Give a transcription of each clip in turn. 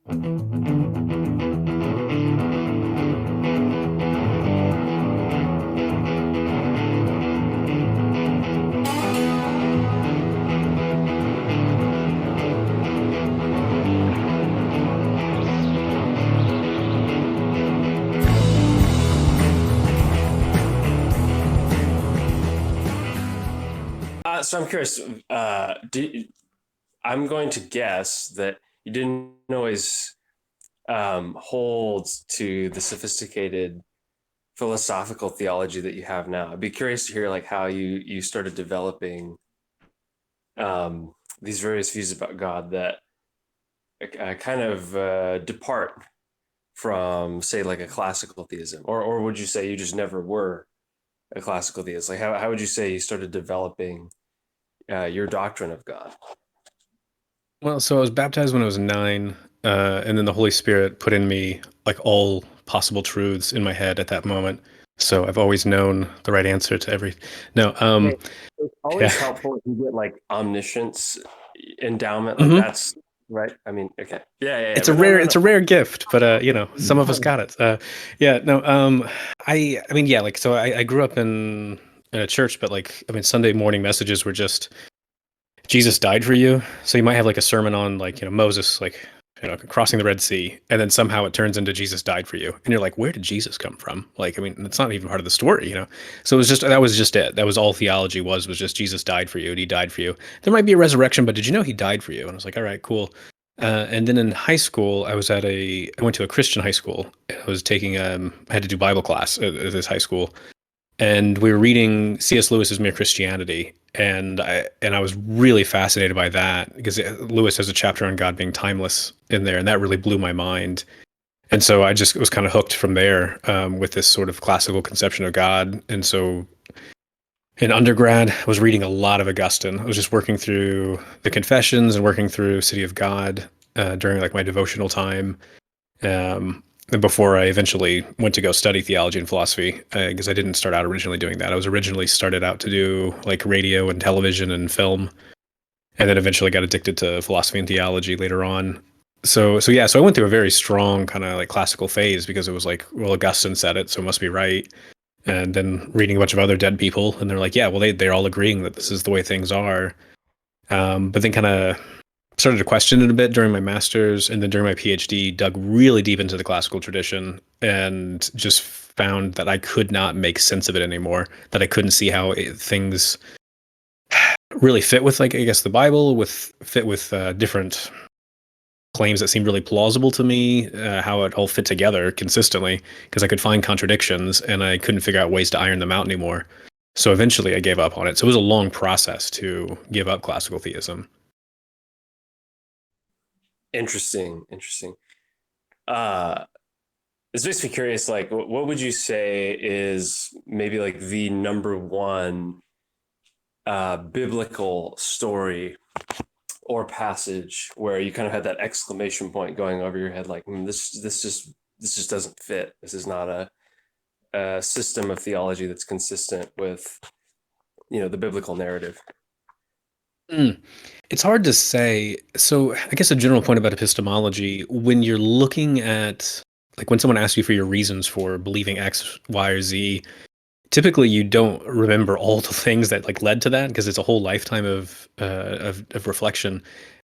So I'm curious. I'm going to guess that you didn't always hold to the sophisticated philosophical theology that you have now. I'd be curious to hear like how you started developing these various views about God that kind of depart from, say, like a classical theism, or would you say you just never were a classical theist? Like, how would you say you started developing your doctrine of God? Well, so I was baptized when I was 9, and then the Holy Spirit put in me like all possible truths in my head at that moment. So I've always known the right answer to every. No, Okay. It's yeah. always helpful if you get like omniscience endowment, like hmm that's right. I mean, okay, yeah, It's a but no, rare, no, it's no. a rare gift, but some of us got it. Yeah, no, I mean, yeah, like, so I grew up in a church, but like, I mean, Sunday morning messages were just Jesus died for you. So you might have like a sermon on like, Moses, like, crossing the Red Sea, and then somehow it turns into Jesus died for you. And you're like, where did Jesus come from? Like, I mean, it's not even part of the story. So it was just, that was just it. That was all theology was just Jesus died for you and he died for you. There might be a resurrection, but did you know he died for you? And I was like, all right, cool. And then in high school, I went to a Christian high school. I was taking, I had to do Bible class at this high school, and we were reading C.S. Lewis's Mere Christianity, and I was really fascinated by that because Lewis has a chapter on God being timeless in there, and that really blew my mind. And so I just was kind of hooked from there, with this sort of classical conception of God. And so in undergrad, I was reading a lot of Augustine. I was just working through the Confessions and working through City of God during like my devotional time. And before I eventually went to go study theology and philosophy, because I didn't start out originally doing that. I was originally started out to do like radio and television and film, and then eventually got addicted to philosophy and theology later on. So yeah, so I went through a very strong kind of like classical phase because it was like, well, Augustine said it, so it must be right. And then reading a bunch of other dead people, and they're like, yeah, well, they're all agreeing that this is the way things are. But then kind of started to question it a bit during my master's, and then during my PhD dug really deep into the classical tradition and just found that I could not make sense of it anymore, that I couldn't see how things really fit with, like, I guess the Bible, with fit with different claims that seemed really plausible to me, how it all fit together consistently, because I could find contradictions and I couldn't figure out ways to iron them out anymore. So eventually I gave up on it. So it was a long process to give up classical theism. Interesting. Uh, this makes me curious. Like, what would you say is maybe like the number one biblical story or passage where you kind of had that exclamation point going over your head, like, this just doesn't fit. This is not a system of theology that's consistent with the biblical narrative. Mm. It's hard to say. So, I guess a general point about epistemology, when you're looking at, like, when someone asks you for your reasons for believing X, Y, or Z, typically you don't remember all the things that like led to that because it's a whole lifetime of reflection.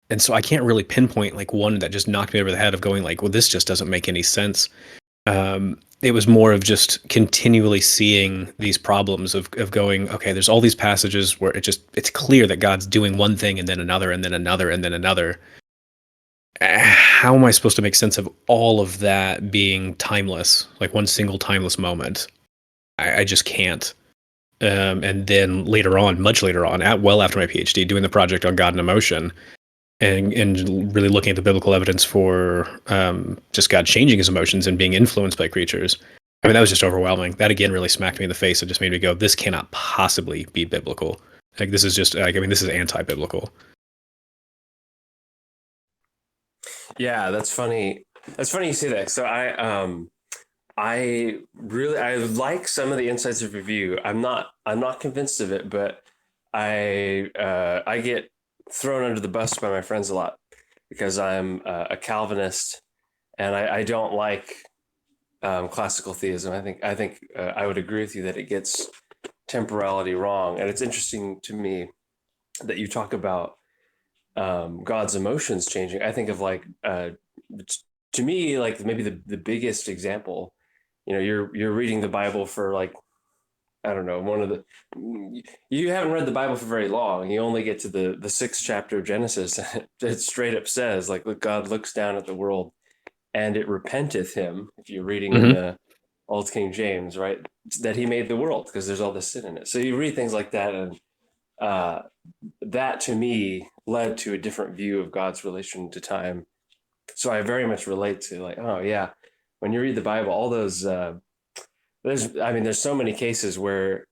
And so I can't really pinpoint like one that just knocked me over the head of going like, well, this just doesn't make any sense. It was more of just continually seeing these problems of going, okay, there's all these passages where it's clear that God's doing one thing and then another and then another and then another. How am I supposed to make sense of all of that being timeless, like one single timeless moment? I just can't. And then later on, much later on, well after my PhD, doing the project on God and emotion, and really looking at the biblical evidence for just God changing his emotions and being influenced by creatures. I mean, that was just overwhelming. That again really smacked me in the face. It just made me go, "This cannot possibly be biblical. Like, this is just like, I mean, this is anti-biblical." Yeah, that's funny. That's funny you say that. So I like some of the insights of review. I'm not convinced of it, but I get thrown under the bus by my friends a lot because I'm a Calvinist and I don't like classical theism. I think I would agree with you that it gets temporality wrong, and it's interesting to me that you talk about God's emotions changing. I think of like to me, like maybe the biggest example. You know, you're reading the Bible for like, I don't know, one of the, you haven't read the Bible for very long. You only get to the sixth chapter of Genesis. It straight up says like, look, God looks down at the world and it repenteth him. If you're reading in Hmm. the Old King James, right, that he made the world because there's all this sin in it. So you read things like that, and uh, that to me led to a different view of God's relation to time. So I very much relate to like, oh yeah, when you read the Bible, all those there's so many cases where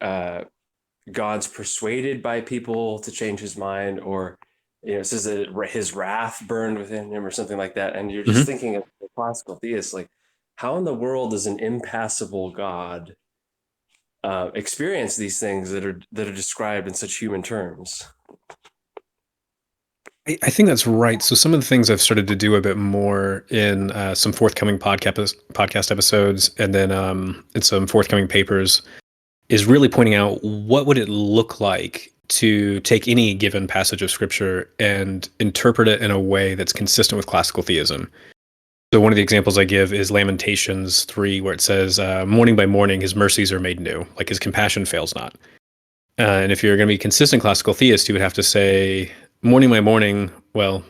God's persuaded by people to change his mind, or it says that his wrath burned within him, or something like that. And you're just Hmm. thinking of the classical theists, like, how in the world does an impassible God experience these things that are described in such human terms? I think that's right. So some of the things I've started to do a bit more in some forthcoming podcast episodes, and then in some forthcoming papers, is really pointing out what would it look like to take any given passage of scripture and interpret it in a way that's consistent with classical theism. So one of the examples I give is Lamentations 3, where it says, "Morning by morning, his mercies are made new; like his compassion fails not." And if you're going to be consistent classical theist, you would have to say, "Morning by morning." Well,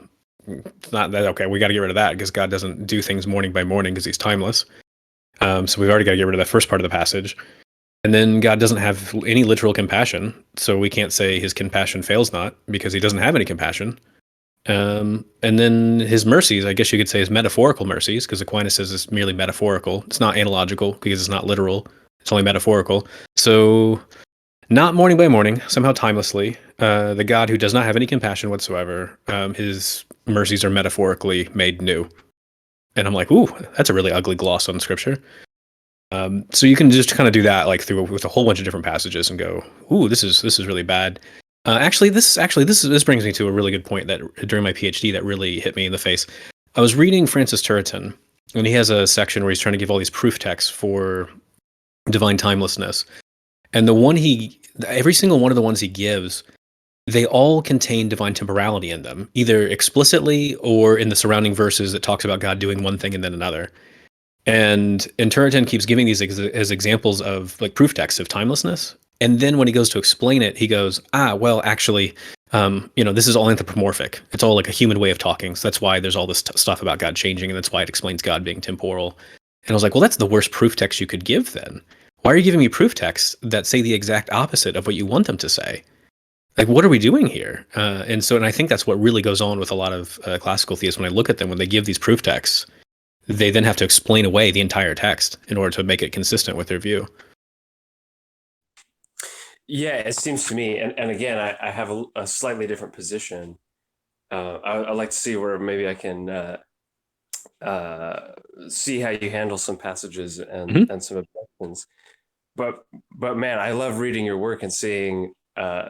it's not that okay. We got to get rid of that because God doesn't do things morning by morning because He's timeless. So we've already got to get rid of that first part of the passage. And then God doesn't have any literal compassion, so we can't say His compassion fails not because He doesn't have any compassion. And then his mercies, I guess you could say, is metaphorical mercies, because Aquinas says it's merely metaphorical. It's not analogical because it's not literal. It's only metaphorical. So, not morning by morning, somehow timelessly, the God who does not have any compassion whatsoever, his mercies are metaphorically made new. And I'm like, ooh, that's a really ugly gloss on Scripture. So you can just kind of do that like through with a whole bunch of different passages and go, ooh, this is really bad. This brings me to a really good point that during my PhD that really hit me in the face. I was reading Francis Turretin, and he has a section where he's trying to give all these proof texts for divine timelessness. And every single one of the ones he gives, they all contain divine temporality in them, either explicitly or in the surrounding verses that talks about God doing one thing and then another. And Turretin keeps giving these as examples of like proof texts of timelessness. And then when he goes to explain it, he goes, well, actually, this is all anthropomorphic. It's all like a human way of talking. So that's why there's all this stuff about God changing, and that's why it explains God being temporal. And I was like, well, that's the worst proof text you could give then. Why are you giving me proof texts that say the exact opposite of what you want them to say? Like, what are we doing here? And I think that's what really goes on with a lot of classical theists. When I look at them, when they give these proof texts, they then have to explain away the entire text in order to make it consistent with their view. Yeah, it seems to me, and again, I have a slightly different position. I like to see where maybe I can uh, see how you handle some passages Hmm. and some objections. But but man, I love reading your work and seeing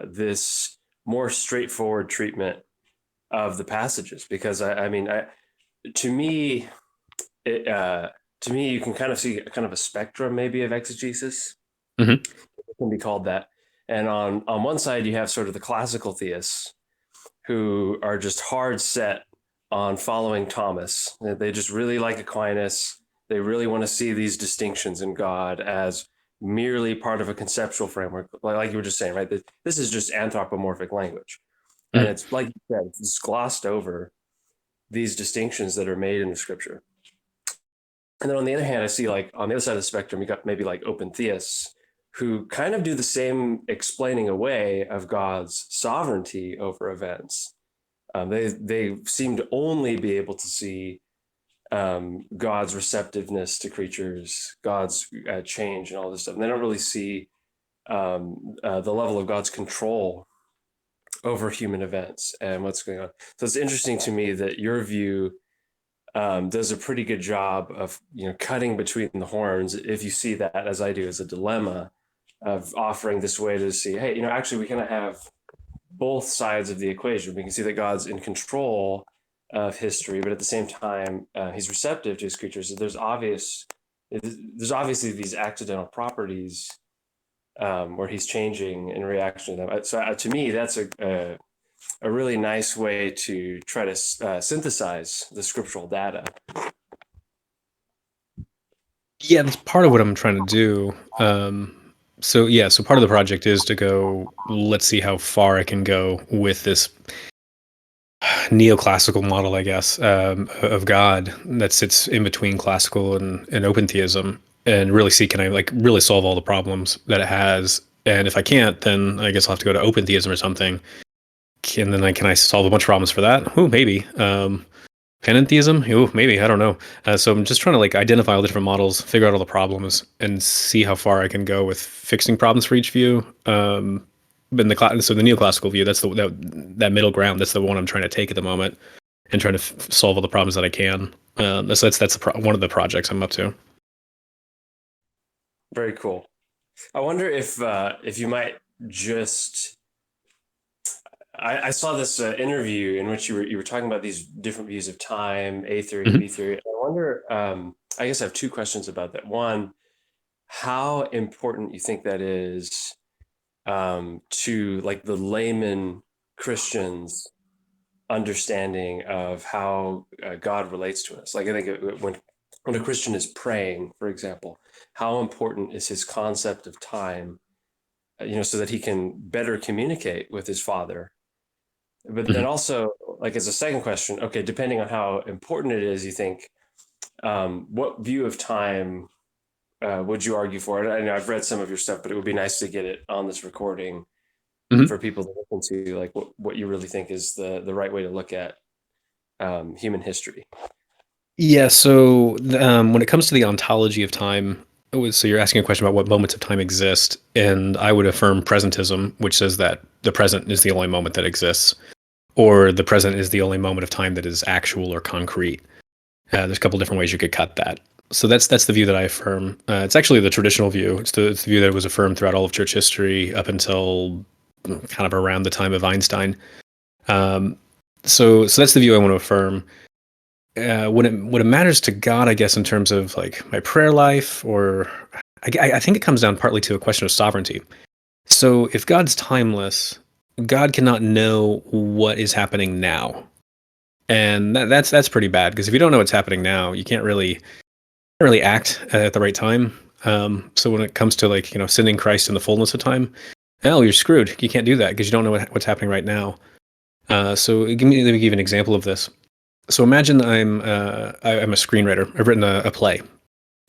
this more straightforward treatment of the passages, because I mean, to me, it, to me, you can kind of see kind of a spectrum maybe of exegesis. Hmm. It can be called that. And on one side, you have sort of the classical theists who are just hard set on following Thomas. They just really like Aquinas. They really want to see these distinctions in God as merely part of a conceptual framework, like you were just saying, right? This is just anthropomorphic language. And Hmm. it's like you said, it's glossed over these distinctions that are made in the scripture. And then on the other hand, I see like on the other side of the spectrum, you got maybe like open theists who kind of do the same explaining away of God's sovereignty over events. They seem to only be able to see God's receptiveness to creatures, God's change, and all this stuff. And they don't really see the level of God's control over human events and what's going on. So it's interesting to me that your view does a pretty good job of cutting between the horns. If you see that, as I do, as a dilemma of offering this way to see, hey, actually we kind of have both sides of the equation. We can see that God's in control of history, but at the same time, he's receptive to his creatures. There's obviously these accidental properties where he's changing in reaction to them. So to me, that's a really nice way to try to synthesize the scriptural data. Yeah, that's part of what I'm trying to do. So yeah, so part of the project is to go, let's see how far I can go with this neoclassical model, I guess, of God that sits in between classical and open theism, and really see, can I like really solve all the problems that it has? And if I can't, then I guess I'll have to go to open theism or something. And then can I solve a bunch of problems for that? Oh, maybe. Panentheism? Oh, maybe. I don't know. So I'm just trying to like identify all the different models, figure out all the problems, and see how far I can go with fixing problems for each view. In so the neoclassical view, that's that middle ground. That's the one I'm trying to take at the moment, and trying to solve all the problems that I can. One of the projects I'm up to. Very cool. I wonder if you might just. I saw this interview in which you were talking about these different views of time, A theory, B Mhm. theory. I wonder. I guess I have two questions about that. One, how important you think that is to like the layman Christians understanding of how God relates to us. Like I think when a Christian is praying, for example, how important is his concept of time, so that he can better communicate with his Father. But then Mhm. also, like as a second question, okay, depending on how important it is, you think, what view of time would you argue for? And I know I've read some of your stuff, but it would be nice to get it on this recording Mhm. for people to listen to, like what you really think is the right way to look at human history. Yeah. So when it comes to the ontology of time, so you're asking a question about what moments of time exist, and I would affirm presentism, which says that the present is the only moment that exists, or the present is the only moment of time that is actual or concrete. There's a couple different ways you could cut that. So that's the view that I affirm. It's actually the traditional view. It's the view that was affirmed throughout all of church history up until kind of around the time of Einstein. Um, so that's the view I want to affirm. When it matters to God, I guess in terms of like my prayer life, or I think it comes down partly to a question of sovereignty. So if God's timeless, God cannot know what is happening now, and that's pretty bad, because if you don't know what's happening now, you can't really act at the right time. So when it comes to like sending Christ in the fullness of time, well, you're screwed. You can't do that because you don't know what's happening right now. So let me give you an example of this. So imagine I'm a screenwriter. I've written a play,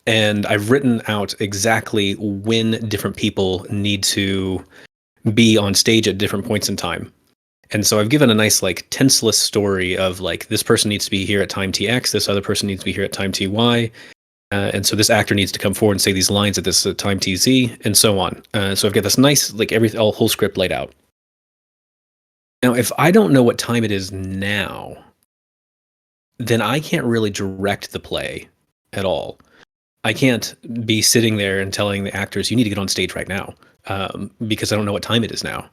and I've written out exactly when different people need to be on stage at different points in time. And so I've given a nice like tenseless story of like this person needs to be here at time tx, this other person needs to be here at time ty, and so this actor needs to come forward and say these lines at this time tz, and so on. So I've got this nice like whole script laid out. Now, if I don't know what time it is now, then I can't really direct the play at all. I can't be sitting there and telling the actors, you need to get on stage right now, because I don't know what time it is now.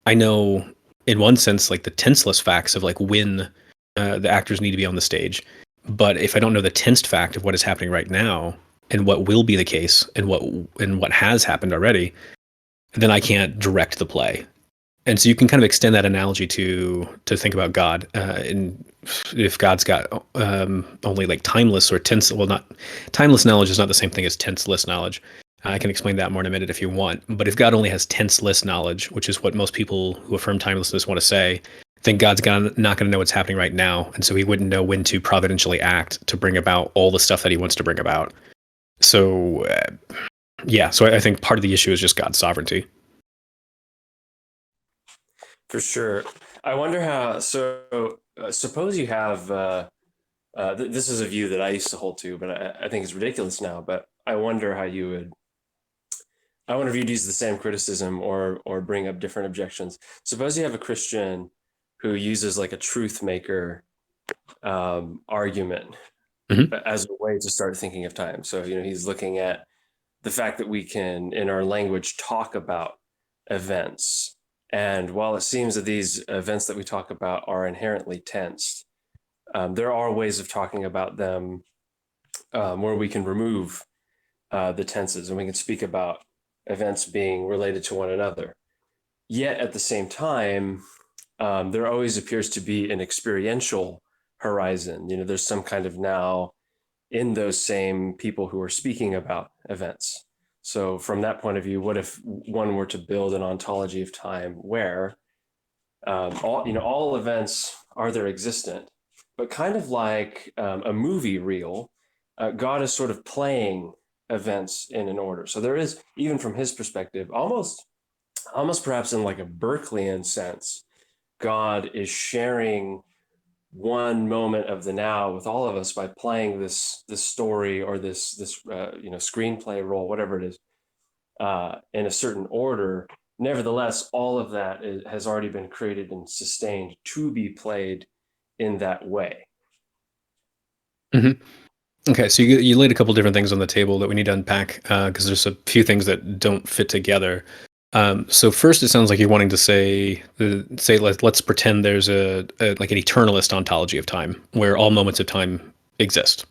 I know, in one sense, like the tenseless facts of like when the actors need to be on the stage. But if I don't know the tensed fact of what is happening right now and what will be the case and what has happened already, then I can't direct the play. And so you can kind of extend that analogy to think about God. And if God's got only like timeless or tense, well, not timeless knowledge is not the same thing as tenseless knowledge. I can explain that more in a minute if you want. But if God only has tenseless knowledge, which is what most people who affirm timelessness want to say, then God's not going to know what's happening right now, and so He wouldn't know when to providentially act to bring about all the stuff that He wants to bring about. So yeah, so I think part of the issue is just God's sovereignty. For sure. I wonder how. So, suppose you have. This is a view that I used to hold to, but I think it's ridiculous now. But I wonder how you would. I wonder if you'd use the same criticism or bring up different objections. Suppose you have a Christian who uses like a truth maker argument Hmm. as a way to start thinking of time. So he's looking at the fact that we can, in our language, talk about events. And while it seems that these events that we talk about are inherently tensed, there are ways of talking about them where we can remove the tenses and we can speak about events being related to one another. Yet at the same time, there always appears to be an experiential horizon. There's some kind of now in those same people who are speaking about events. So from that point of view, what if one were to build an ontology of time where all events are there existent, but kind of like a movie reel, God is sort of playing events in an order. So there is, even from his perspective, almost perhaps in like a Berkeleyan sense, God is sharing one moment of the now with all of us by playing this story or this screenplay role, whatever it is, in a certain order. Nevertheless, all of that has already been created and sustained to be played in that way. Hmm. Okay, so you laid a couple different things on the table that we need to unpack because there's a few things that don't fit together. So first, it sounds like you're wanting to say let's pretend there's a like an eternalist ontology of time where all moments of time exist.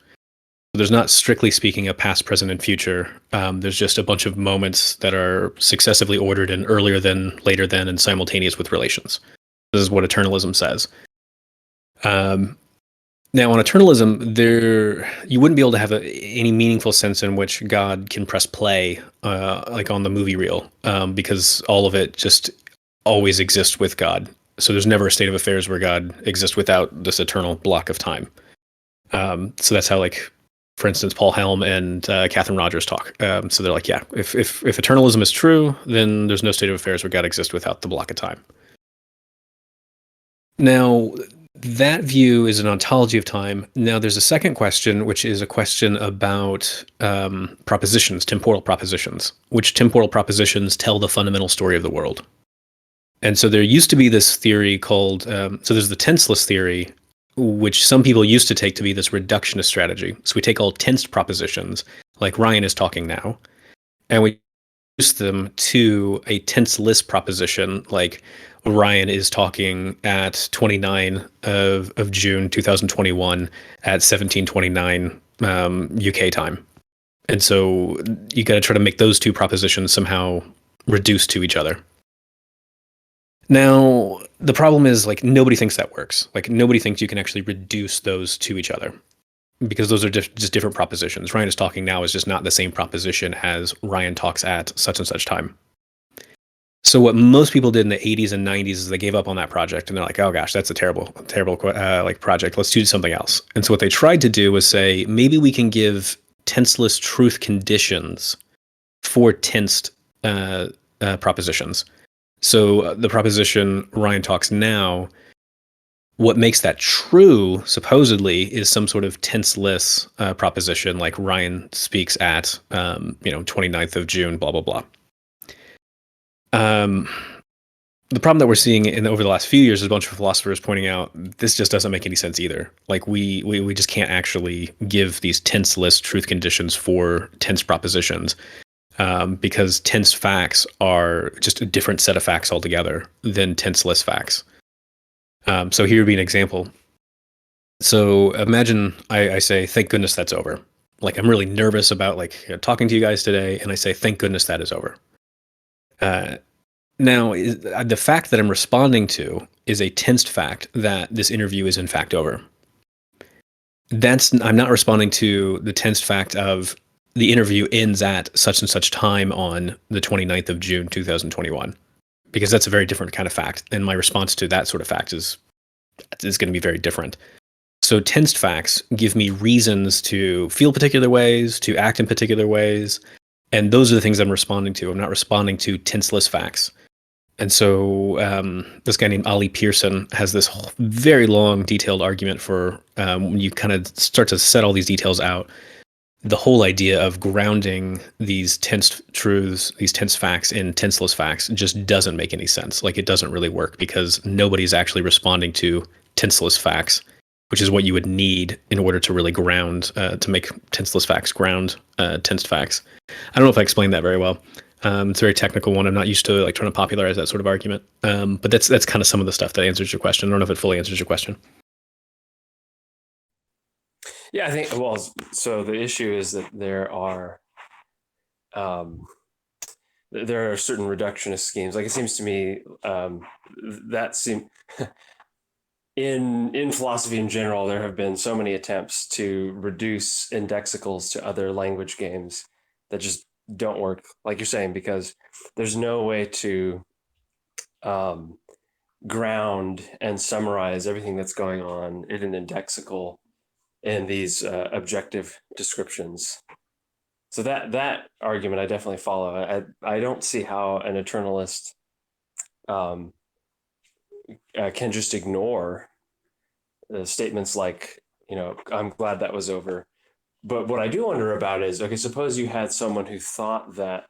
There's not strictly speaking a past, present, and future. There's just a bunch of moments that are successively ordered in earlier than, later than, and simultaneous with relations. This is what eternalism says. Um, Now, on eternalism, there you wouldn't be able to have any meaningful sense in which God can press play, like on the movie reel, because all of it just always exists with God. So there's never a state of affairs where God exists without this eternal block of time. So that's how, like, for instance, Paul Helm and Catherine Rogers talk. So they're like, yeah, if eternalism is true, then there's no state of affairs where God exists without the block of time. Now, that view is an ontology of time. Now, there's a second question, which is a question about propositions, temporal propositions, which temporal propositions tell the fundamental story of the world. And so there used to be this theory called, so there's the tenseless theory, which some people used to take to be this reductionist strategy. So we take all tensed propositions, like Ryan is talking now, and we reduce them to a tenseless proposition, like Ryan is talking at 29 of June 2021 at 1729 UK time. And so you got to try to make those two propositions somehow reduce to each other. Now, the problem is, like, nobody thinks that works. Like, nobody thinks you can actually reduce those to each other because those are just different propositions. Ryan is talking now is just not the same proposition as Ryan talks at such and such time. So what most people did in the 80s and 90s is they gave up on that project and they're like, oh gosh, that's a terrible like project. Let's do something else. And so what they tried to do was say, maybe we can give tenseless truth conditions for tensed propositions. So the proposition Ryan talks now, what makes that true, supposedly, is some sort of tenseless proposition, like Ryan speaks at 29th of June, blah, blah, blah. The problem that we're seeing over the last few years is a bunch of philosophers pointing out this just doesn't make any sense either. Like we just can't actually give these tenseless truth conditions for tense propositions because tense facts are just a different set of facts altogether than tenseless facts. So here would be an example. So imagine I say, thank goodness that's over. Like I'm really nervous about talking to you guys today, and I say, thank goodness that is over. Now, the fact that I'm responding to is a tensed fact that this interview is in fact over. I'm not responding to the tensed fact of the interview ends at such and such time on the 29th of June, 2021, because that's a very different kind of fact. And my response to that sort of fact is going to be very different. So tensed facts give me reasons to feel particular ways, to act in particular ways. And those are the things I'm responding to. I'm not responding to tenseless facts. And so this guy named Ollie Pearson has this very long, detailed argument for when you kind of start to set all these details out, the whole idea of grounding these tensed truths, these tense facts in tenseless facts just doesn't make any sense. Like it doesn't really work because nobody's actually responding to tenseless facts, which is what you would need in order to really ground, to make tenseless facts ground tensed facts. I don't know if I explained that very well. It's a very technical one. I'm not used to trying to popularize that sort of argument. But that's kind of some of the stuff that answers your question. I don't know if it fully answers your question. Yeah, I think. Well, so the issue is that um, there are certain reductionist schemes. Like it seems to me that seem in philosophy in general, there have been so many attempts to reduce indexicals to other language games that just don't work, like you're saying, because there's no way to um, ground and summarize everything that's going on in an indexical in these objective descriptions. So that argument I definitely follow. I don't see how an eternalist um, can just ignore statements like, I'm glad that was over. But what I do wonder about is, okay, suppose you had someone who thought that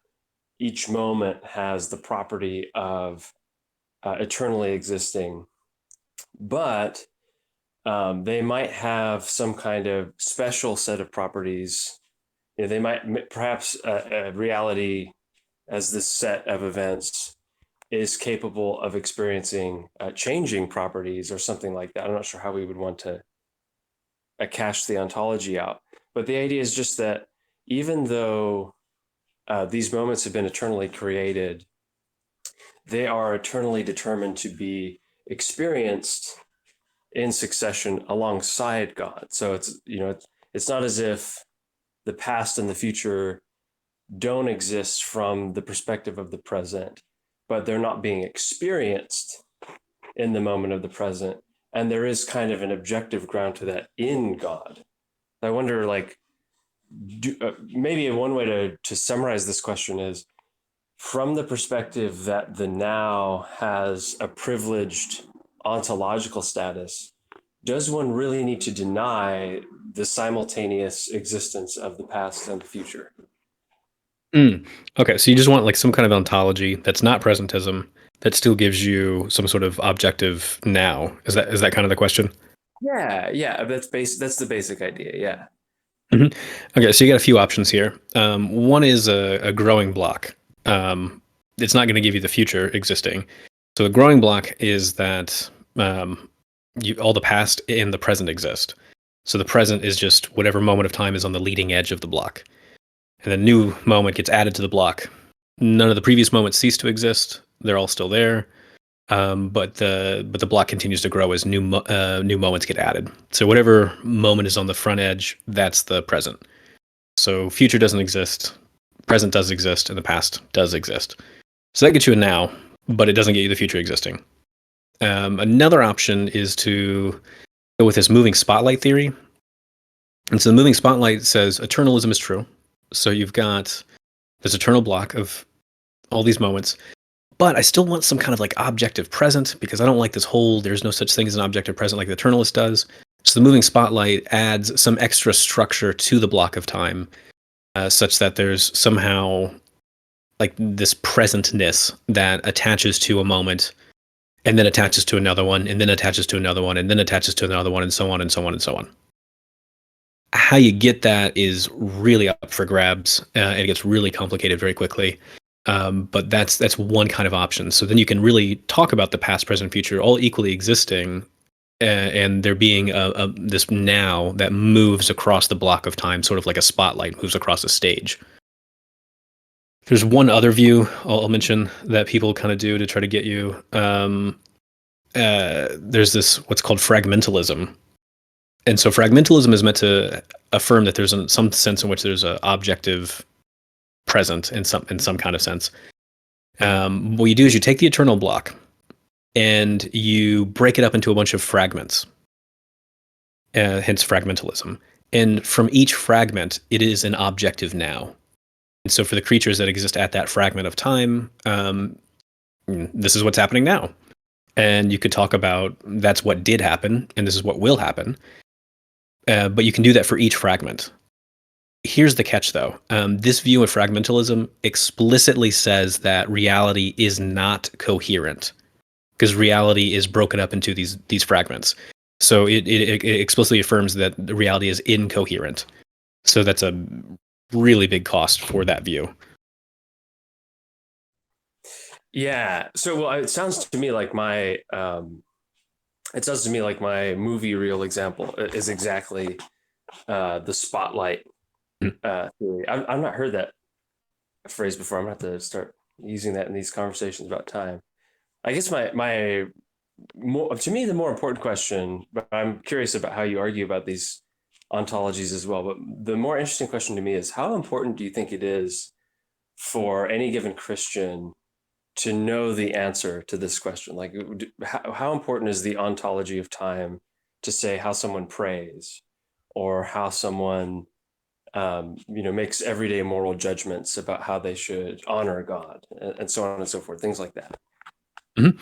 each moment has the property of eternally existing, but they might have some kind of special set of properties. They might perhaps reality as this set of events is capable of experiencing changing properties or something like that. I'm not sure how we would want to cash the ontology out. But the idea is just that even though these moments have been eternally created, they are eternally determined to be experienced in succession alongside God. So it's not as if the past and the future don't exist from the perspective of the present, but they're not being experienced in the moment of the present. And there is kind of an objective ground to that in God. I wonder, like, maybe one way to summarize this question is from the perspective that the now has a privileged ontological status, does one really need to deny the simultaneous existence of the past and the future? Mm. Okay, so you just want like some kind of ontology that's not presentism that still gives you some sort of objective now. Is that kind of the question? Yeah, yeah, that's the basic idea. Yeah. hmm Okay, so you got a few options here. One is a growing block. It's not going to give you the future existing. So the growing block is that all the past and the present exist. So the present is just whatever moment of time is on the leading edge of the block, and a new moment gets added to the block. None of the previous moments cease to exist; they're all still there. But the block continues to grow as new moments get added. So whatever moment is on the front edge, that's the present. So future doesn't exist, present does exist, and the past does exist. So that gets you a now, but it doesn't get you the future existing. Another option is to go with this moving spotlight theory. And so the moving spotlight says eternalism is true. So you've got this eternal block of all these moments, but I still want some kind of like objective present because I don't like this whole there's no such thing as an objective present like the eternalist does. So the moving spotlight adds some extra structure to the block of time, such that there's somehow like this presentness that attaches to a moment and then attaches to another one and then attaches to another one and then attaches to another one and so on and so on and so on. How you get that is really up for grabs, and it gets really complicated very quickly. But that's one kind of option. So then you can really talk about the past, present, future all equally existing, and there being this now that moves across the block of time, sort of like a spotlight moves across a stage. There's one other view I'll mention that people kind of do to try to get you. There's this what's called fragmentalism, and so fragmentalism is meant to affirm that there's some sense in which there's an objective present in some kind of sense. What you do is you take the eternal block and you break it up into a bunch of fragments, hence fragmentalism. And from each fragment, it is an objective now. And so for the creatures that exist at that fragment of time, this is what's happening now. And you could talk about that's what did happen, and this is what will happen. But you can do that for each fragment. Here's the catch, though. This view of fragmentalism explicitly says that reality is not coherent because reality is broken up into these fragments. So it explicitly affirms that the reality is incoherent. So that's a really big cost for that view. Yeah. So, well, it sounds to me like my movie reel example is exactly the spotlight theory. I've not heard that phrase before. I'm gonna have to start using that in these conversations about time. I guess my more, to me, the more important question, but I'm curious about how you argue about these ontologies as well. But the more interesting question to me is, how important do you think it is for any given Christian to know the answer to this question? Like, how important is the ontology of time to say how someone prays or how someone makes everyday moral judgments about how they should honor God and so on and so forth, things like that. Mhm.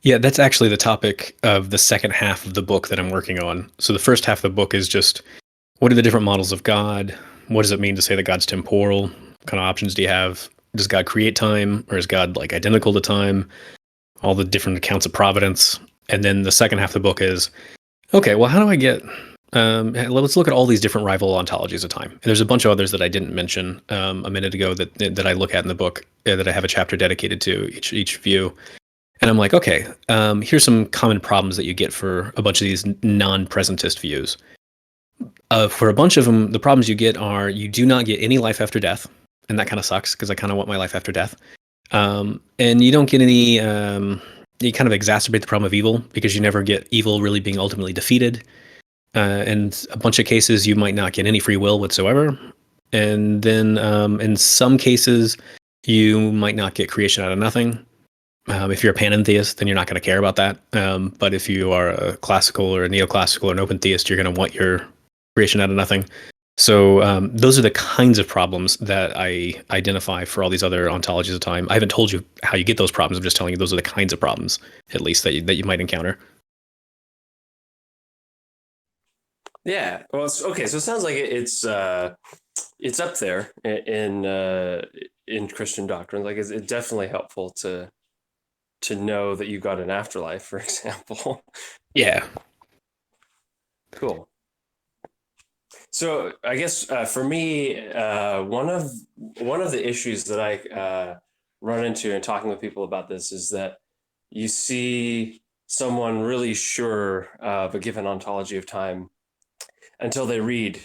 Yeah, that's actually the topic of the second half of the book that I'm working on. So the first half of the book is just what are the different models of God? What does it mean to say that God's temporal? What kind of options do you have? Does God create time, or is God like identical to time? All the different accounts of providence. And then the second half of the book is okay, well, how do I get let's look at all these different rival ontologies of time. And there's a bunch of others that I didn't mention a minute ago that I look at in the book that I have a chapter dedicated to each view. And I'm like, okay, here's some common problems that you get for a bunch of these non-presentist views. For a bunch of them, the problems you get are you do not get any life after death, and that kind of sucks because I kind of want my life after death. And you don't get any. You kind of exacerbate the problem of evil because you never get evil really being ultimately defeated. And a bunch of cases, you might not get any free will whatsoever. And then in some cases, you might not get creation out of nothing. If you're a panentheist, then you're not going to care about that. But if you are a classical or a neoclassical or an open theist, you're going to want your creation out of nothing. So those are the kinds of problems that I identify for all these other ontologies of time. I haven't told you how you get those problems. I'm just telling you those are the kinds of problems, at least that you might encounter. Yeah. Well, okay. So it sounds like it's up there in Christian doctrine. Like it's definitely helpful to know that you got an afterlife, for example. Yeah. Cool. So I guess for me, one of the issues that I run into in talking with people about this is that you see someone really sure of a given ontology of time until they read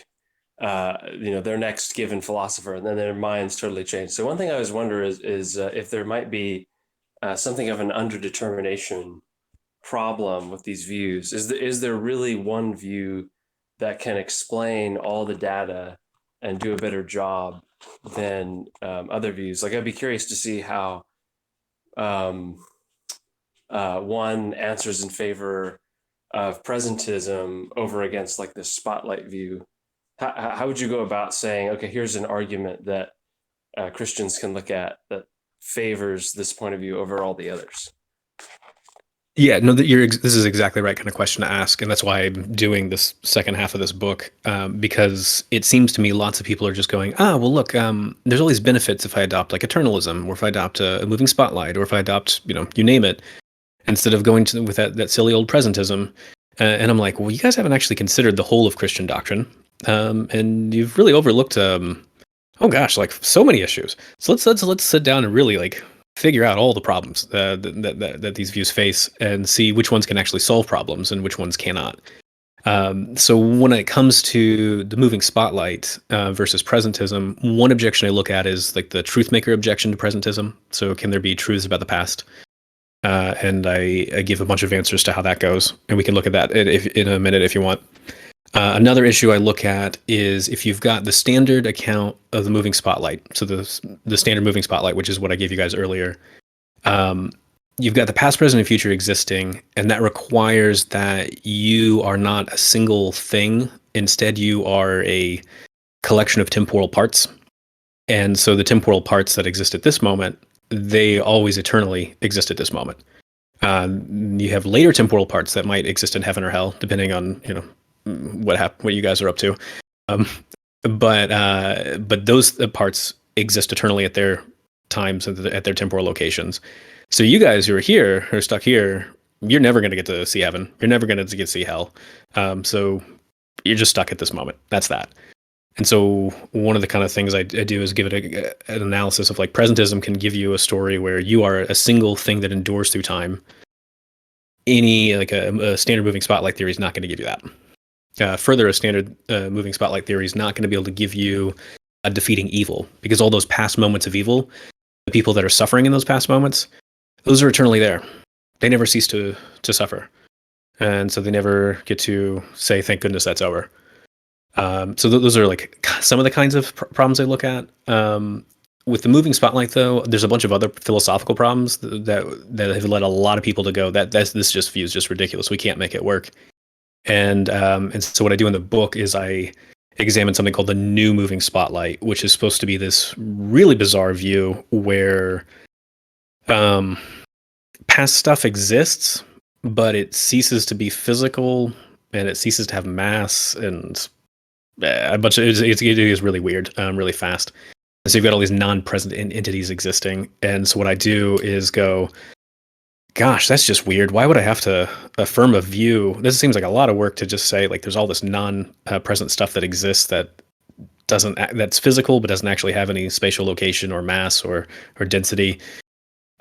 their next given philosopher, and then their minds totally change. So one thing I always wonder is if there might be something of an underdetermination problem with these views. Is there really one view that can explain all the data and do a better job than other views? Like, I'd be curious to see how um, one answers in favor of presentism over against like this spotlight view. How would you go about saying, okay, here's an argument that Christians can look at that favors this point of view over all the others? Yeah, no, this is exactly the right kind of question to ask, and that's why I'm doing this second half of this book, because it seems to me lots of people are just going, well, look, there's all these benefits if I adopt like eternalism, or if I adopt a moving spotlight, or if I adopt, you name it, instead of going with that silly old presentism. And I'm like, well, you guys haven't actually considered the whole of Christian doctrine, and you've really overlooked, oh gosh, like so many issues. So let's sit down and really like figure out all the problems that these views face and see which ones can actually solve problems and which ones cannot. So when it comes to the moving spotlight versus presentism, one objection I look at is like the truth maker objection to presentism. So can there be truths about the past? And I give a bunch of answers to how that goes, and we can look at that in a minute if you want. Another issue I look at is if you've got the standard account of the moving spotlight, so the standard moving spotlight, which is what I gave you guys earlier. Um, you've got the past, present, and future existing, and that requires that you are not a single thing. Instead, you are a collection of temporal parts. And so the temporal parts that exist at this moment, they always eternally exist at this moment. You have later temporal parts that might exist in heaven or hell, depending on what you guys are up to. Um, but those parts exist eternally at their times at their temporal locations. So you guys who are here, who are stuck here, you're never going to get to see heaven. You're never going to get to see hell. So you're just stuck at this moment. That's that. And so one of the kind of things I do is give it an analysis of like presentism can give you a story where you are a single thing that endures through time. Any like a standard moving spotlight theory is not going to give you that. further, a standard moving spotlight theory is not going to be able to give you a defeating evil, because all those past moments of evil, the people that are suffering in those past moments, those are eternally there. They never cease to suffer, and so they never get to say, "Thank goodness that's over." So those are like some of the kinds of problems I look at. With the moving spotlight, though, there's a bunch of other philosophical problems that have led a lot of people to go, that this just view is just ridiculous. We can't make it work. And so what I do in the book is I examine something called the new moving spotlight, which is supposed to be this really bizarre view where um, past stuff exists, but it ceases to be physical and it ceases to have mass, and a bunch of it is really weird, really fast. And so you've got all these non-present entities existing, and so what I do is go, gosh, that's just weird. Why would I have to affirm a view? This seems like a lot of work to just say like there's all this non-present stuff that exists that's physical but doesn't actually have any spatial location or mass or density.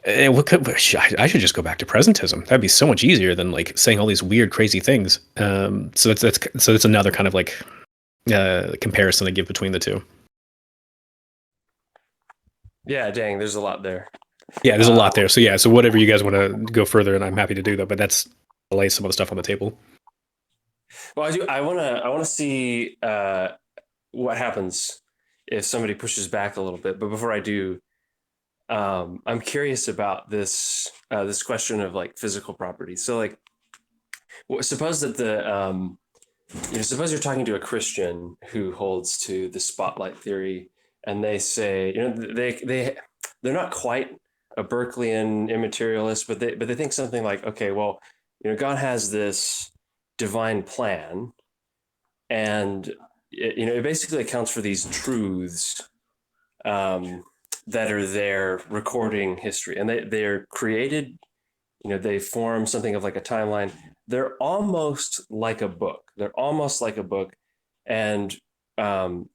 I should just go back to presentism. That'd be so much easier than like saying all these weird, crazy things. So that's another kind of like comparison I give between the two. Yeah, dang, there's a lot there. Yeah, there's a Uh, lot there. So yeah, so whatever you guys want to go further, and I'm happy to do that. But that's lay some of the stuff on the table. well, I do. I wanna see what happens if somebody pushes back a little bit. But before I do, I'm curious about this question of like physical properties. So like, suppose that suppose you're talking to a Christian who holds to the spotlight theory, and they say, they're not quite a Berkeleyan immaterialist, but they think something like, okay, well, God has this divine plan, and it basically accounts for these truths um, that are there recording history, and they're created. They form something of like a timeline. They're almost like a book. They're almost like a book, and um,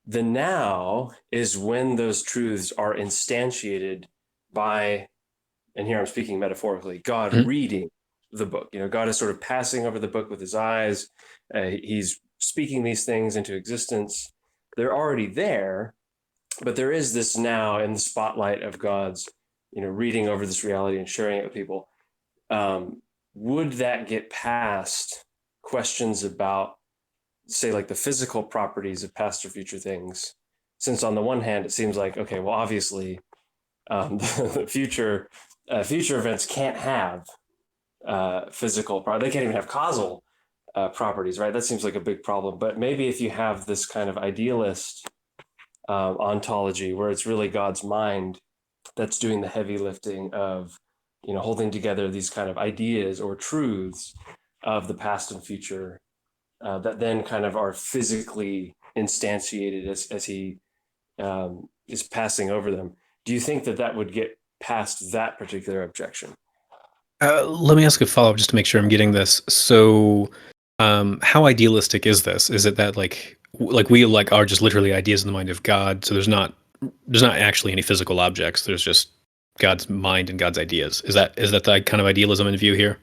the now is when those truths are instantiated by, and here I'm speaking metaphorically, God Mhm. reading the book. God is sort of passing over the book with his eyes. He's speaking these things into existence. They're already there, but there is this now in the spotlight of God's, reading over this reality and sharing it with people. Um, would that get past questions about, say, like the physical properties of past or future things? Since on the one hand, it seems like, okay, well, obviously, the future events can't have they can't even have causal properties, right? That seems like a big problem. But maybe if you have this kind of idealist ontology where it's really God's mind that's doing the heavy lifting of, holding together these kind of ideas or truths of the past and future that then kind of are physically instantiated as he is passing over them. Do you think that would get past that particular objection? Let me ask a follow up just to make sure I'm getting this. So, how idealistic is this? Is it that like we like are just literally ideas in the mind of God? So there's not actually any physical objects. There's just God's mind and God's ideas. Is that the kind of idealism in view here?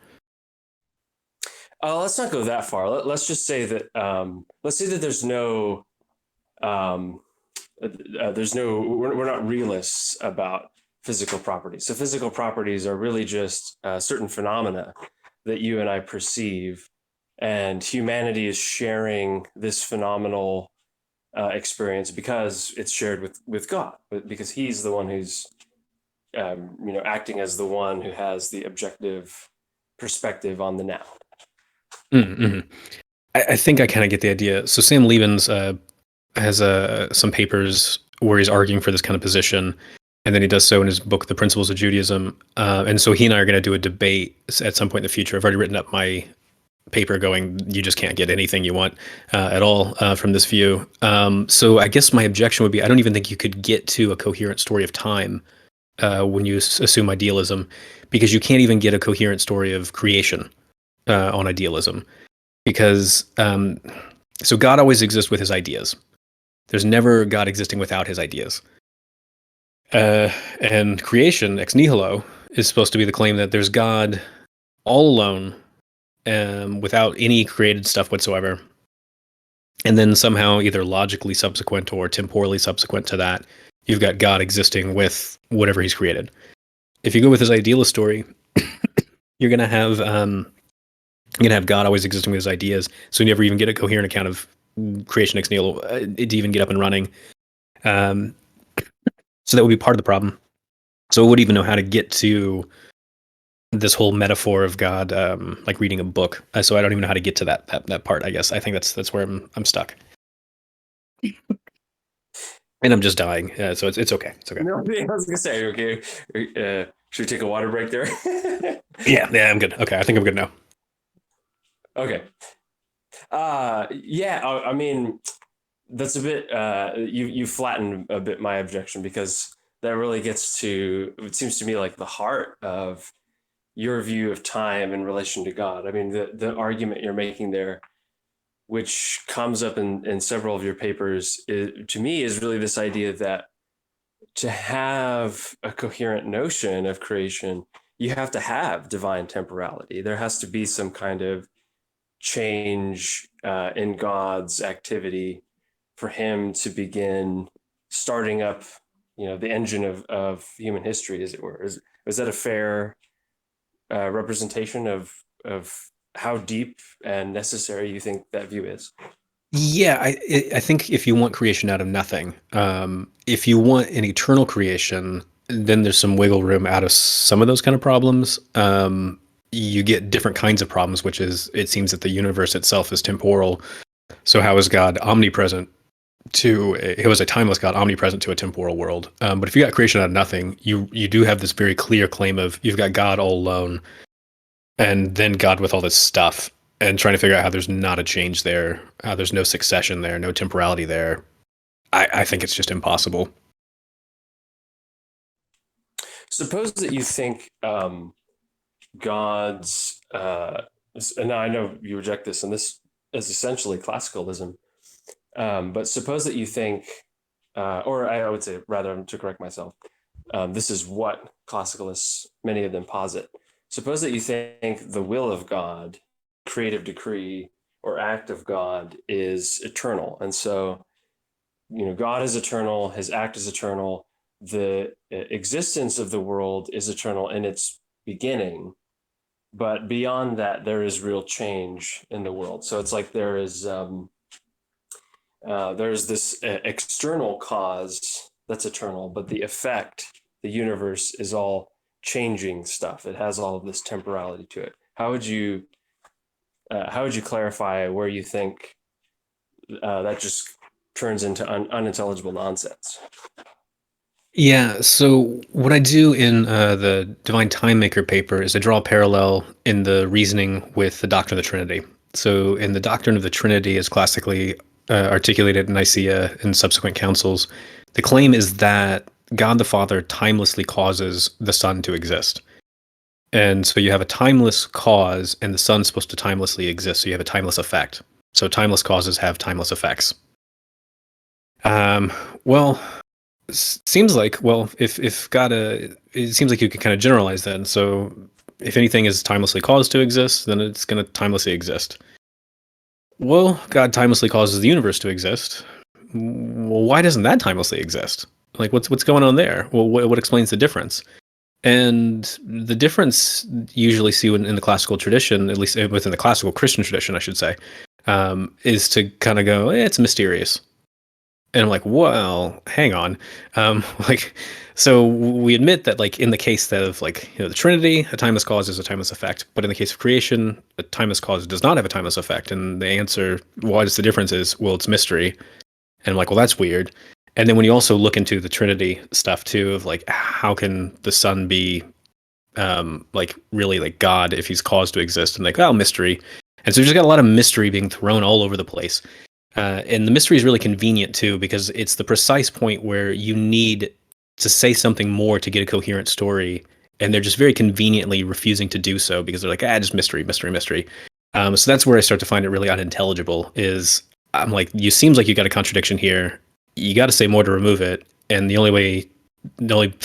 Let's not go that far. Let's just say that let's say that um, we're not realists about physical properties. So physical properties are really just certain phenomena that you and I perceive, and humanity is sharing this phenomenal experience because it's shared with God, because He's the one who's acting as the one who has the objective perspective on the now. Mm-hmm. I think I kind of get the idea. So Sam Liebens has some papers where he's arguing for this kind of position, and then he does so in his book, The Principles of Judaism. And so he and I are going to do a debate at some point in the future. I've already written up my paper going, you just can't get anything you want at all from this view. So I guess my objection would be, I don't even think you could get to a coherent story of time when you assume idealism, because you can't even get a coherent story of creation on idealism. Because so God always exists with his ideas. There's never God existing without his ideas. And creation, ex nihilo, is supposed to be the claim that there's God all alone, without any created stuff whatsoever. And then somehow, either logically subsequent or temporally subsequent to that, you've got God existing with whatever he's created. If you go with his idealist story, you're gonna have God always existing with his ideas, so you never even get a coherent account of creation ex nihilo to even get up and running. Um, so that would be part of the problem. So I wouldn't even know how to get to this whole metaphor of God, like reading a book. So I don't even know how to get to that part. I guess I think that's where I'm stuck, and I'm just dying. So it's okay. It's okay. No, I was gonna say, okay, should we take a water break there? Yeah, I'm good. Okay, I think I'm good now. Okay. Yeah, I mean, that's a bit you flatten a bit my objection, because that really gets to, it seems to me, like the heart of your view of time in relation to God. I mean, the argument you're making there, which comes up in several of your papers, to me is really this idea that to have a coherent notion of creation, you have to have divine temporality. There has to be some kind of change in God's activity for him to begin starting up, the engine of human history, as it were. Is that a fair representation of how deep and necessary you think that view is? Yeah, I think if you want creation out of nothing, if you want an eternal creation, then there's some wiggle room out of some of those kind of problems. You get different kinds of problems, which is, it seems that the universe itself is temporal. So how is God omnipresent it was a timeless God omnipresent to a temporal world? But if you got creation out of nothing, you do have this very clear claim of, you've got God all alone, and then God with all this stuff, and trying to figure out how there's not a change there, there's no succession there, no temporality there. I think it's just impossible. Suppose that you think God's, and I know you reject this, and this is essentially classicalism. But suppose that you think, or I would say, rather, to correct myself, this is what classicalists, many of them, posit. Suppose that you think the will of God, creative decree, or act of God is eternal. And so, God is eternal, his act is eternal, the existence of the world is eternal in its beginning. But beyond that, there is real change in the world. So it's like there's this external cause that's eternal, but the effect, the universe, is all changing stuff. It has all of this temporality to it. How would you clarify where you think that just turns into unintelligible nonsense? Yeah, so what I do in the Divine Time Maker paper is I draw a parallel in the reasoning with the doctrine of the Trinity. So, in the doctrine of the Trinity, as classically articulated in Nicaea and subsequent councils, the claim is that God the Father timelessly causes the Son to exist. And so you have a timeless cause, and the Son's supposed to timelessly exist. So you have a timeless effect. So timeless causes have timeless effects. Well, seems like, well, if God, it seems like you could kind of generalize that. So if anything is timelessly caused to exist, then it's going to timelessly exist. Well, God timelessly causes the universe to exist. Well, why doesn't that timelessly exist? Like, what's going on there? Well, what explains the difference? And the difference usually see in the classical tradition, at least within the classical Christian tradition, I should say, is to kind of go, it's mysterious. And I'm like, well, hang on. Like, so we admit that, like, in the case of, like, the Trinity, a timeless cause is a timeless effect. But in the case of creation, a timeless cause does not have a timeless effect. And the answer, what is the difference, is, well, it's mystery. And I'm like, well, that's weird. And then when you also look into the Trinity stuff too, of like, how can the Son be, like, really like God if he's caused to exist? And like, well, mystery. And so you just got a lot of mystery being thrown all over the place. And the mystery is really convenient too, because it's the precise point where you need to say something more to get a coherent story, and they're just very conveniently refusing to do so because they're like, just mystery, mystery, mystery. So that's where I start to find it really unintelligible. Is, I'm like, you seems like you got a contradiction here. You got to say more to remove it, and the only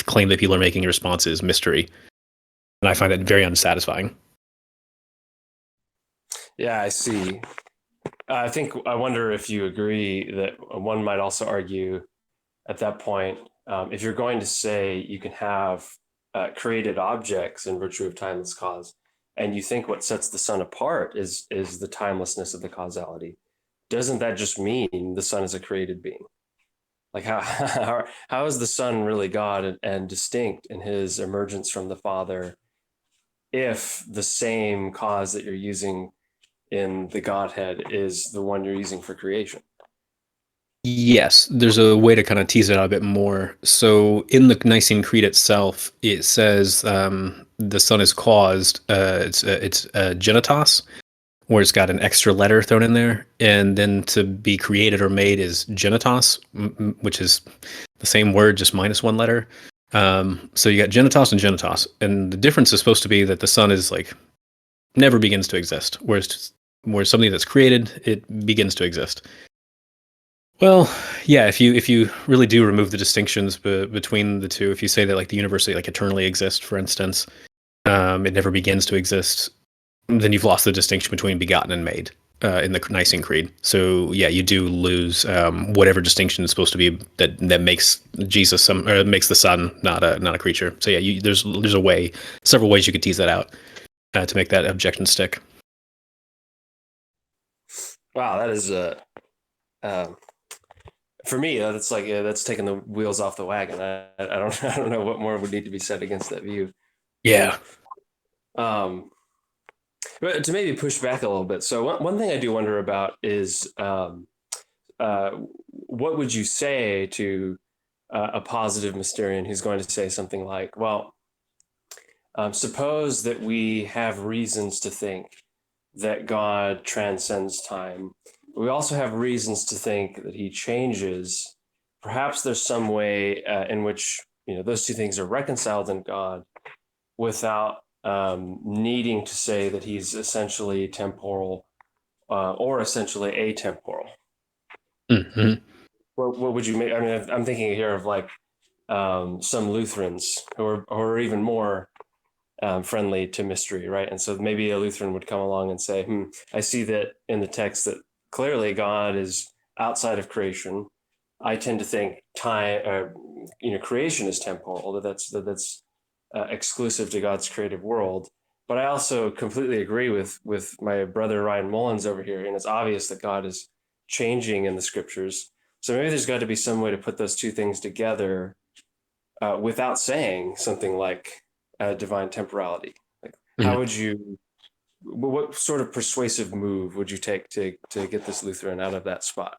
claim that people are making in response is mystery, and I find that very unsatisfying. Yeah, I see. I think I wonder if you agree that one might also argue at that point, if you're going to say you can have created objects in virtue of timeless cause, and you think what sets the sun apart is the timelessness of the causality, doesn't that just mean the sun is a created being? Like how is the son really God and distinct in his emergence from the Father if the same cause that you're using in the Godhead is the one you're using for creation? Yes, there's a way to kind of tease it out a bit more. So in the Nicene Creed itself, it says the Son is caused. It's genitas, where it's got an extra letter thrown in there, and then to be created or made is genitas, which is the same word just minus one letter. So you got genitas and genitas, and the difference is supposed to be that the Son is like never begins to exist, whereas something that's created it begins to exist. Well, yeah, if you really do remove the distinctions between the two, if you say that like the universe like eternally exists, for instance, it never begins to exist, then you've lost the distinction between begotten and made in the Nicene Creed. So yeah, you do lose whatever distinction is supposed to be that makes Jesus some or makes the Son not a creature. So yeah, there's a way, several ways you could tease that out to make that objection stick. Wow, that is a um, for me. That's like that's taking the wheels off the wagon. I don't I don't know what more would need to be said against that view. Yeah. Um, but to maybe push back a little bit. So one thing I do wonder about is uh, what would you say to a positive Mysterian who's going to say something like, well, suppose that we have reasons to think that God transcends time. We also have reasons to think that he changes. Perhaps there's some way in which those two things are reconciled in God without needing to say that he's essentially temporal or essentially atemporal. Hmm. What would you make? I mean, I'm thinking here of like some Lutherans who are even more friendly to mystery, right? And so maybe a Lutheran would come along and say, I see that in the text that clearly God is outside of creation. I tend to think creation is temporal, that's exclusive to God's creative world. But I also completely agree with my brother Ryan Mullins over here, and it's obvious that God is changing in the scriptures. So maybe there's got to be some way to put those two things together without saying something like divine temporality. Like, how would you? What sort of persuasive move would you take to get this Lutheran out of that spot?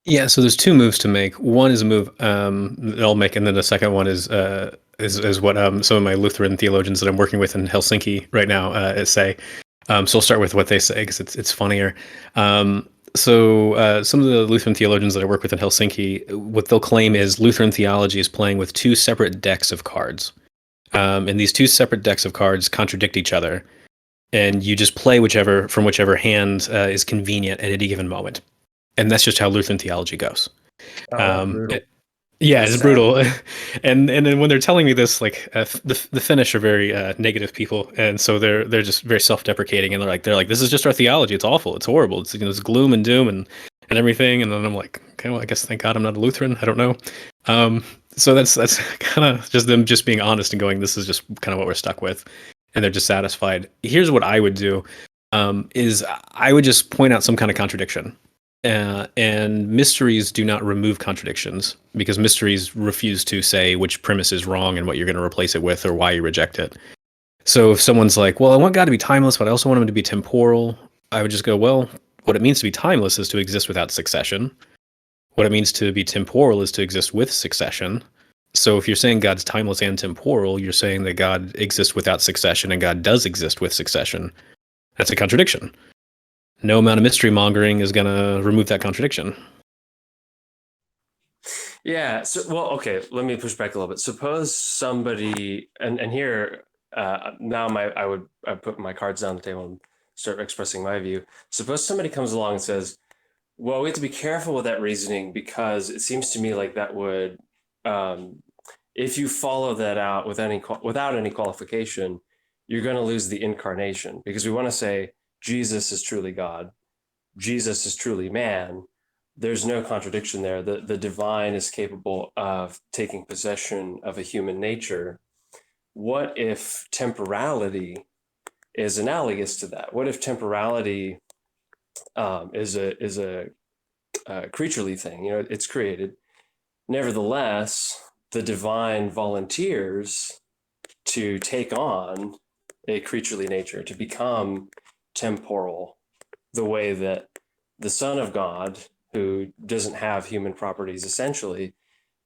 Yeah, so there's two moves to make. One is a move that I'll make, and then the second one is what some of my Lutheran theologians that I'm working with in Helsinki right now say. So I'll start with what they say because it's funnier. Some of the Lutheran theologians that I work with in Helsinki, what they'll claim is Lutheran theology is playing with two separate decks of cards, and these two separate decks of cards contradict each other, and you just play whichever hand is convenient at any given moment, and that's just how Lutheran theology goes. Oh, that's Um, brutal. it- yeah, That's it's sad. brutal, and then when they're telling me this, like the Finnish are very negative people, and so they're just very self-deprecating, and they're like this is just our theology. It's awful. It's horrible. It's gloom and doom and everything. And then I'm like, okay, well, I guess thank God I'm not a Lutheran. I don't know. So that's kind of just them just being honest and going, this is just kind of what we're stuck with, and they're dissatisfied. Here's what I would do, is I would just point out some kind of contradiction. And mysteries do not remove contradictions because mysteries refuse to say which premise is wrong and what you're going to replace it with or why you reject it. So if someone's like, well, I want God to be timeless, but I also want him to be temporal, I would just go, well, what it means to be timeless is to exist without succession. What it means to be temporal is to exist with succession. So if you're saying God's timeless and temporal, you're saying that God exists without succession and God does exist with succession. That's a contradiction. No amount of mystery mongering is going to remove that contradiction. Yeah. So, well, okay. Let me push back a little bit. Suppose somebody, and here now, I put my cards down the table and start expressing my view. Suppose somebody comes along and says, "Well, we have to be careful with that reasoning because it seems to me like that would, um, if you follow that out without any qualification, you're going to lose the incarnation because we want to say Jesus is truly God." Jesus is truly man, there's no contradiction there. The divine is capable of taking possession of a human nature. What if temporality is analogous to that? What if temporality is a creaturely thing? You know, it's created. Nevertheless, the divine volunteers to take on a creaturely nature, to become temporal, the way that the Son of God, who doesn't have human properties essentially,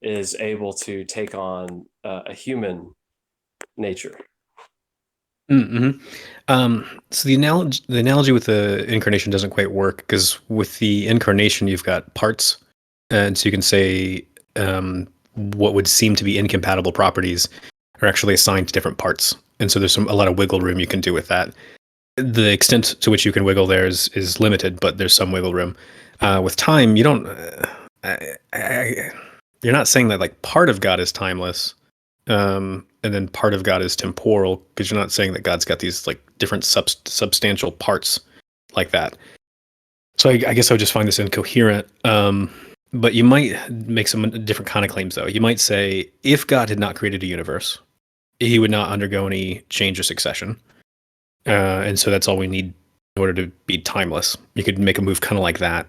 is able to take on a human nature. Mm-hmm. So the analogy with the incarnation doesn't quite work because with the incarnation you've got parts, and so you can say what would seem to be incompatible properties are actually assigned to different parts, and so there's a lot of wiggle room you can do with that. The extent to which you can wiggle there is limited, but there's some wiggle room. With time, you don't. You're not saying that like part of God is timeless, and then part of God is temporal, because you're not saying that God's got these like different substantial parts like that. So I guess I would just find this incoherent. But you might make some different kind of claims, though. You might say if God had not created a universe, he would not undergo any change or succession. And so that's all we need in order to be timeless. You could make a move kind of like that.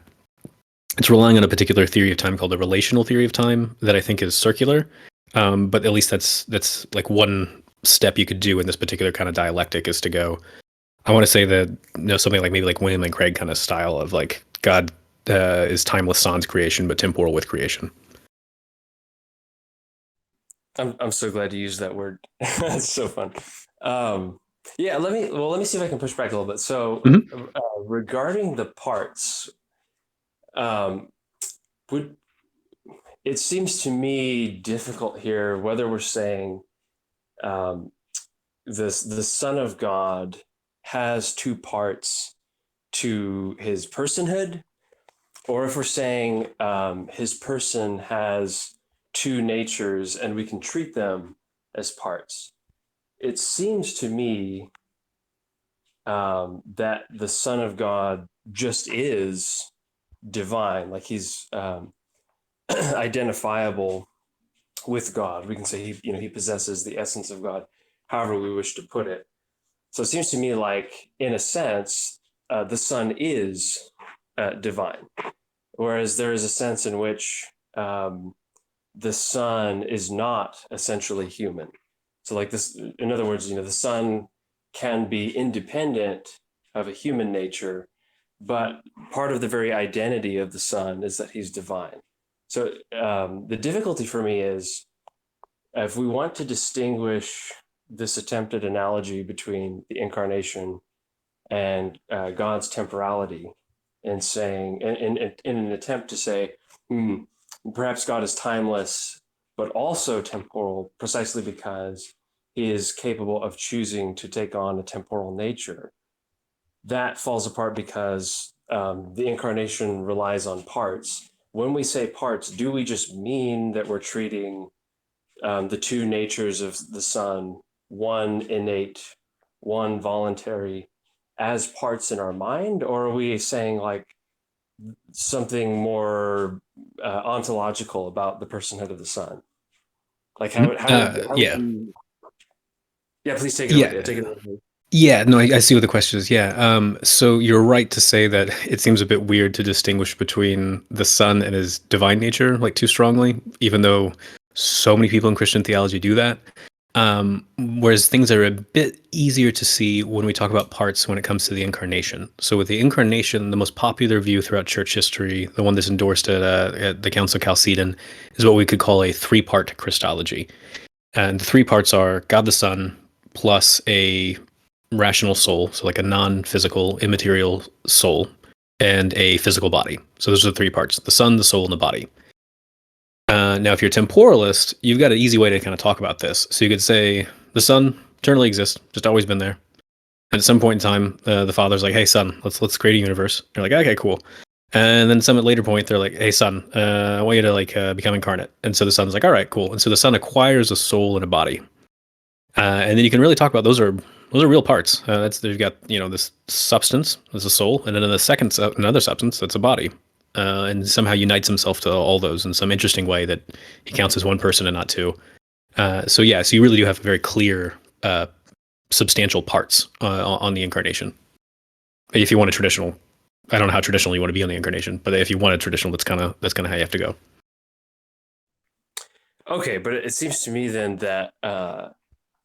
It's relying on a particular theory of time called the relational theory of time that I think is circular. But at least that's like one step you could do in this particular kind of dialectic is to go. I want to say that something like maybe like William and Craig kind of style of like God is timeless sans creation, but temporal with creation. I'm so glad you used that word. That's so fun. Um, yeah, let me see if I can push back a little bit. So Mm-hmm. regarding the parts, um, would it seems to me difficult here whether we're saying um, this the Son of God has two parts to his personhood, or if we're saying his person has two natures and we can treat them as parts. It seems to me that the Son of God just is divine, like he's identifiable with God. We can say he possesses the essence of God, however we wish to put it. So it seems to me like, in a sense, the Son is divine, whereas there is a sense in which the Son is not essentially human. So, like this, in other words, the Son can be independent of a human nature, but part of the very identity of the Son is that he's divine. So, the difficulty for me is if we want to distinguish this attempted analogy between the incarnation and God's temporality, and saying, in an attempt to say, hmm, perhaps God is timeless, but also temporal, precisely because he is capable of choosing to take on a temporal nature. That falls apart because the incarnation relies on parts. When we say parts, do we just mean that we're treating the two natures of the Son, one innate, one voluntary, as parts in our mind? Or are we saying like something more ontological about the personhood of the Son? Like Mm-hmm. how would Yeah, you? Yeah, please take it away. Yeah, yeah. take it away. Yeah, no, I see what the question is. Yeah. So you're right to say that it seems a bit weird to distinguish between the Son and his divine nature like too strongly, even though so many people in Christian theology do that. Whereas things are a bit easier to see when we talk about parts when it comes to the incarnation. So with the incarnation, the most popular view throughout church history, the one that's endorsed at the Council of Chalcedon, is what we could call a three-part Christology. And the three parts are God the Son plus a rational soul, so like a non-physical, immaterial soul, and a physical body. So those are the three parts: the Son, the soul, and the body. Now, if you're a temporalist, you've got an easy way to kind of talk about this. So you could say the Son eternally exists, just always been there. And at some point in time, the Father's like, "Hey, Son, let's create a universe." You're like, "Okay, cool." And then some at later point, they're like, "Hey, Son, I want you to like become incarnate." And so the Son's like, "All right, cool." And so the Son acquires a soul and a body. And then you can really talk about those are Those are real parts. That's They've got this substance, there's a soul, and then in the second another substance that's a body, and somehow unites himself to all those in some interesting way that he counts as one person and not two. So yeah, so you really do have very clear, substantial parts on the incarnation. If you want a traditional, I don't know how traditional you want to be on the incarnation, but if you want a traditional, that's kind of how you have to go. Okay, but it seems to me then that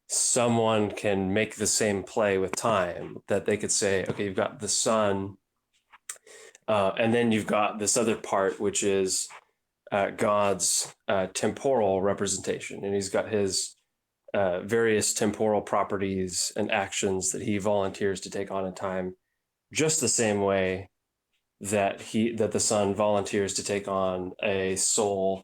someone can make the same play with time. That they could say, okay, you've got the sun, and then you've got this other part, which is God's temporal representation, and he's got his various temporal properties and actions that he volunteers to take on in time, just the same way that the son volunteers to take on a soul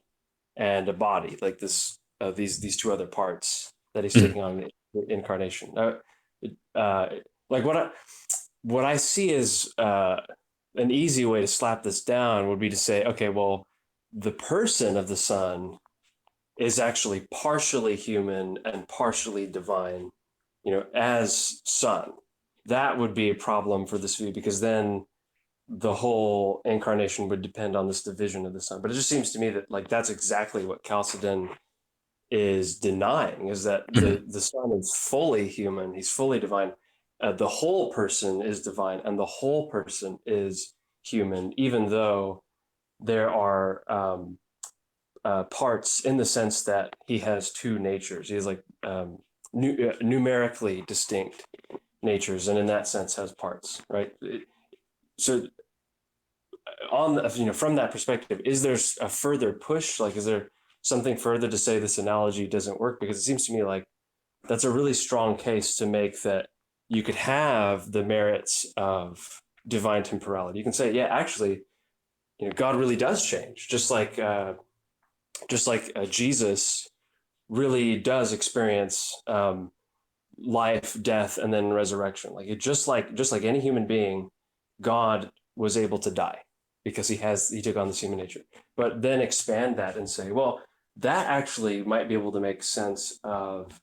and a body, like these two other parts that he's Mhm. taking on in the incarnation. Like what I see is an easy way to slap this down would be to say, okay, well, the person of the son is actually partially human and partially divine, as son. That would be a problem for this view, because then the whole incarnation would depend on this division of the son. But it just seems to me that like that's exactly what Chalcedon is denying, is that Mhm. the son is fully human, he's fully divine. The whole person is divine, and the whole person is human, even though there are parts, in the sense that he has two natures. He has like numerically distinct natures, and in that sense has parts, right? So on from that perspective, is there a further push? Like, is there something further to say this analogy doesn't work? Because it seems to me like that's a really strong case to make, that you could have the merits of divine temporality. You can say, yeah, actually, God really does change, just like Jesus really does experience life, death, and then resurrection. Like it just like any human being, God was able to die because he took on this human nature. But then expand that and say, well, that actually might be able to make sense of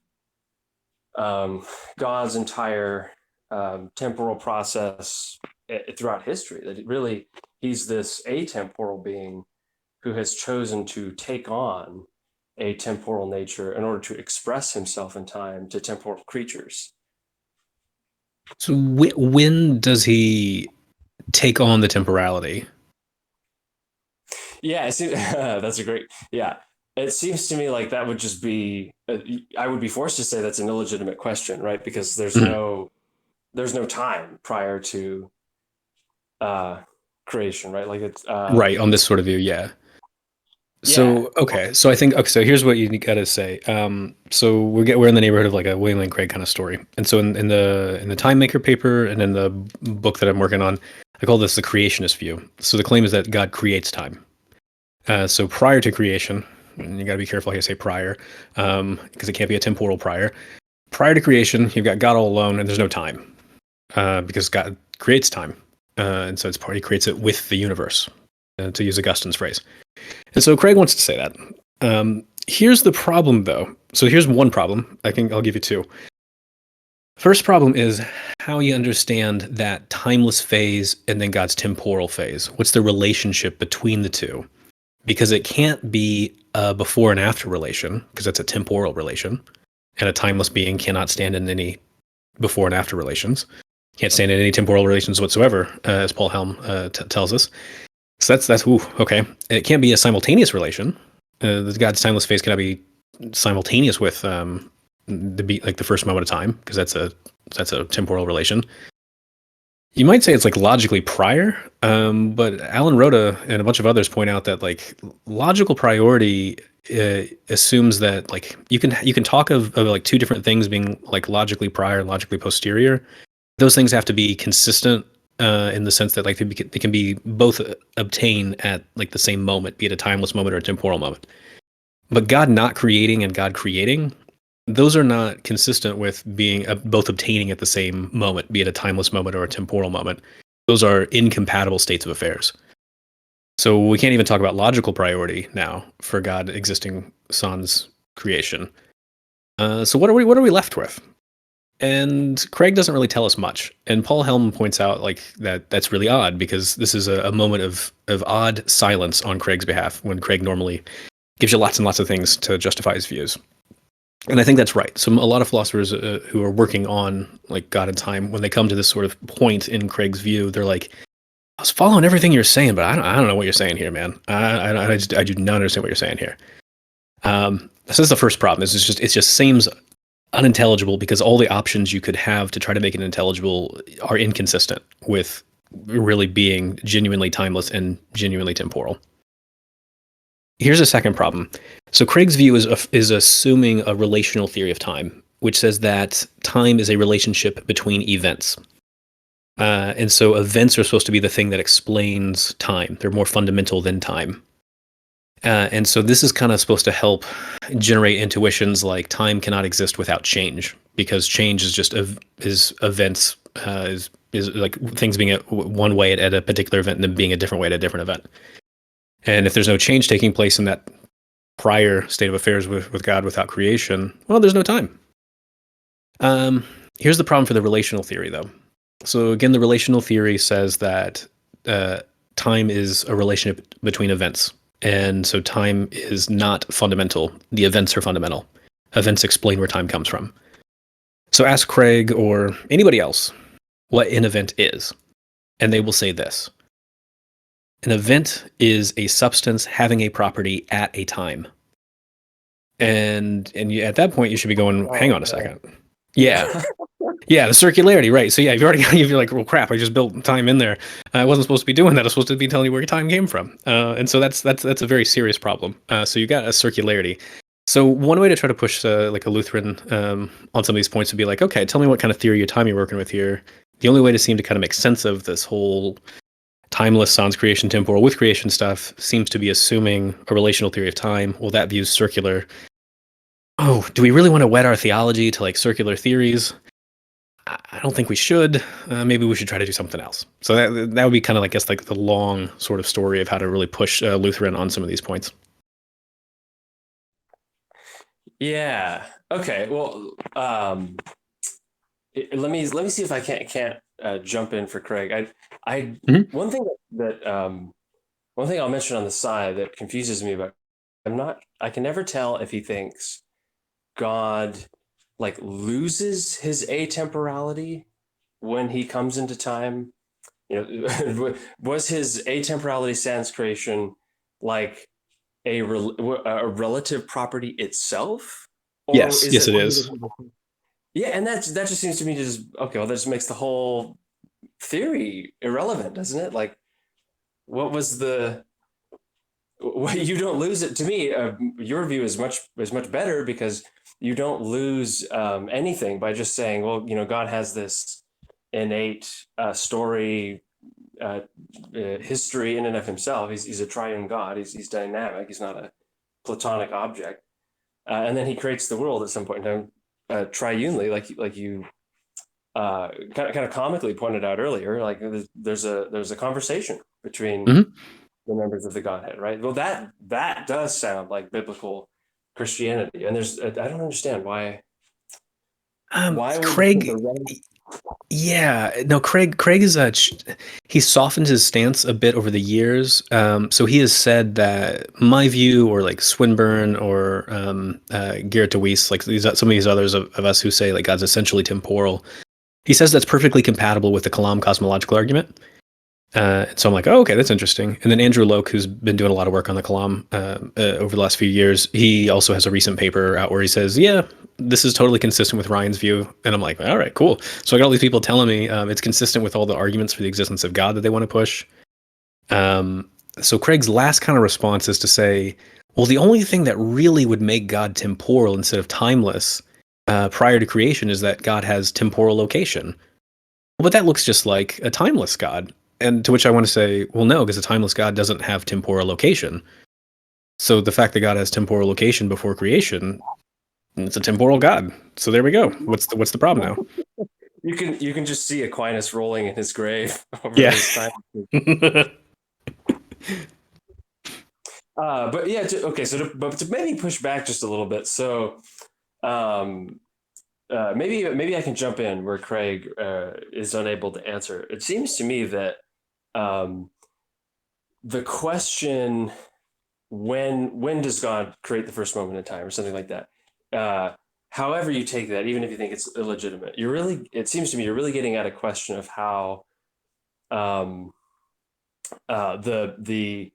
um, God's entire temporal process throughout history. That really he's this atemporal being who has chosen to take on a temporal nature in order to express himself in time to temporal creatures. So when does he take on the temporality? Yeah, that's a great. Yeah, it seems to me like that would just be. I would be forced to say that's an illegitimate question, right? Because Mhm. there's no time prior to uh, creation, right? Like it's Right, on this sort of view, yeah. yeah. So okay, so I think okay, so here's what you got to say. So we're in the neighborhood of like a William Lane Craig kind of story, and so in the Time Maker paper and in the book that I'm working on, I call this the creationist view. So the claim is that God creates time. So prior to creation, and you got to be careful how you say prior, because it can't be a temporal prior. Prior to creation, you've got God all alone, and there's no time, because God creates time, and so he creates it with the universe, to use Augustine's phrase. And so Craig wants to say that. Here's the problem, though. So here's one problem. I think I'll give you two. First problem is how you understand that timeless phase and then God's temporal phase. What's the relationship between the two? Because it can't be a before and after relation, because that's a temporal relation, and a timeless being cannot stand in any before and after relations. Can't stand in any temporal relations whatsoever, as Paul Helm tells us. So that's ooh, okay. It can't be a simultaneous relation. The God's timeless phase cannot be simultaneous with the beat, like the first moment of time, because that's a temporal relation. You might say it's like logically prior, but Alan Rhoda and a bunch of others point out that like logical priority assumes that like you can talk of like two different things being like logically prior and logically posterior. Those things have to be consistent, in the sense that like they can be both obtained at like the same moment, be it a timeless moment or a temporal moment. But God not creating and God creating, those are not consistent with being both obtaining at the same moment, be it a timeless moment or a temporal moment. Those are incompatible states of affairs. So we can't even talk about logical priority now for God existing sans creation. So what are we left with? And Craig doesn't really tell us much. And Paul Helm points out like that's really odd because this is a moment of odd silence on Craig's behalf when Craig normally gives you lots and lots of things to justify his views. And I think that's right. So a lot of philosophers who are working on like God and time, when they come to this sort of point in Craig's view, they're like, I was following everything you're saying, but I don't know what you're saying here, man. I do not understand what you're saying here. So that's the first problem. It just seems unintelligible because all the options you could have to try to make it intelligible are inconsistent with really being genuinely timeless and genuinely temporal. Here's a second problem. So Craig's view is assuming a relational theory of time, which says that time is a relationship between events. And so events are supposed to be the thing that explains time. They're more fundamental than time. And so this is kind of supposed to help generate intuitions like time cannot exist without change because change is just is events is like things being one way at a particular event and then being a different way at a different event. And if there's no change taking place in that prior state of affairs with God without creation, well, there's no time. Here's the problem for the relational theory, though. So again, the relational theory says that time is a relationship between events. And so time is not fundamental. The events are fundamental. Events explain where time comes from. So ask Craig or anybody else what an event is, and they will say this. An event is a substance having a property at a time. And at that point, you should be going, hang Oh, on a yeah. second. Yeah. Yeah, the circularity, right. So yeah, you're like, well, crap, I just built time in there. I wasn't supposed to be doing that. I was supposed to be telling you where your time came from. And so that's a very serious problem. So you got a circularity. So one way to try to push like a Lutheran on some of these points would be like, okay, tell me what kind of theory of time you're working with here. The only way to seem to kind of make sense of this whole timeless sans creation temporal with creation stuff seems to be assuming a relational theory of time. Well, that view's circular. Oh, do we really want to wed our theology to like circular theories? I don't think we should. Maybe we should try to do something else. So that would be kind of, I guess, like the long sort of story of how to really push Lutheran on some of these points. Yeah. Okay. Well, let me see if I can't jump in for Craig. I Mhm. one thing one thing I'll mention on the side that confuses me about I can never tell if he thinks God like loses his atemporality when he comes into time. Was his atemporality sans creation like a relative property itself, or Yes, is yes, it it is. yeah, and that just seems to me to just okay, well, that just makes the whole theory irrelevant, doesn't it? Like, what was the what you don't lose it to me? Your view is much better because you don't lose anything by just saying, well, God has this innate story history in and of himself. He's a triune God. He's dynamic. He's not a platonic object. And then he creates the world at some point in time triunely, like you kind of comically pointed out earlier. Like there's a conversation between Hmm. the members of the Godhead, right? Well, that does sound like biblical Christianity, and I don't understand why would Craig, the yeah, no, Craig is he softened his stance a bit over the years. So he has said that my view, or like Swinburne, or Gerrit de Weiss, like some of these others of us who say like God's essentially temporal. He says that's perfectly compatible with the Kalam cosmological argument. So I'm like, oh, okay, that's interesting. And then Andrew Loke, who's been doing a lot of work on the Kalam over the last few years, he also has a recent paper out where he says, yeah, this is totally consistent with Ryan's view. And I'm like, all right, cool. So I got all these people telling me it's consistent with all the arguments for the existence of God that they want to push. So Craig's last kind of response is to say, well, the only thing that really would make God temporal instead of timeless prior to creation is that God has temporal location. But that looks just like a timeless God. And to which I want to say, well, no, because a timeless God doesn't have temporal location. So the fact that God has temporal location before creation, it's a temporal God. So there we go. What's the problem now? you can just see Aquinas rolling in his grave over Yeah. his time. But yeah, okay. But to maybe push back just a little bit. So, um, maybe I can jump in where Craig is unable to answer. It seems to me that um, the question, when does God create the first moment in time or something like that, uh, however you take that, even if you think it's illegitimate, it seems to me you're really getting at a question of how um, the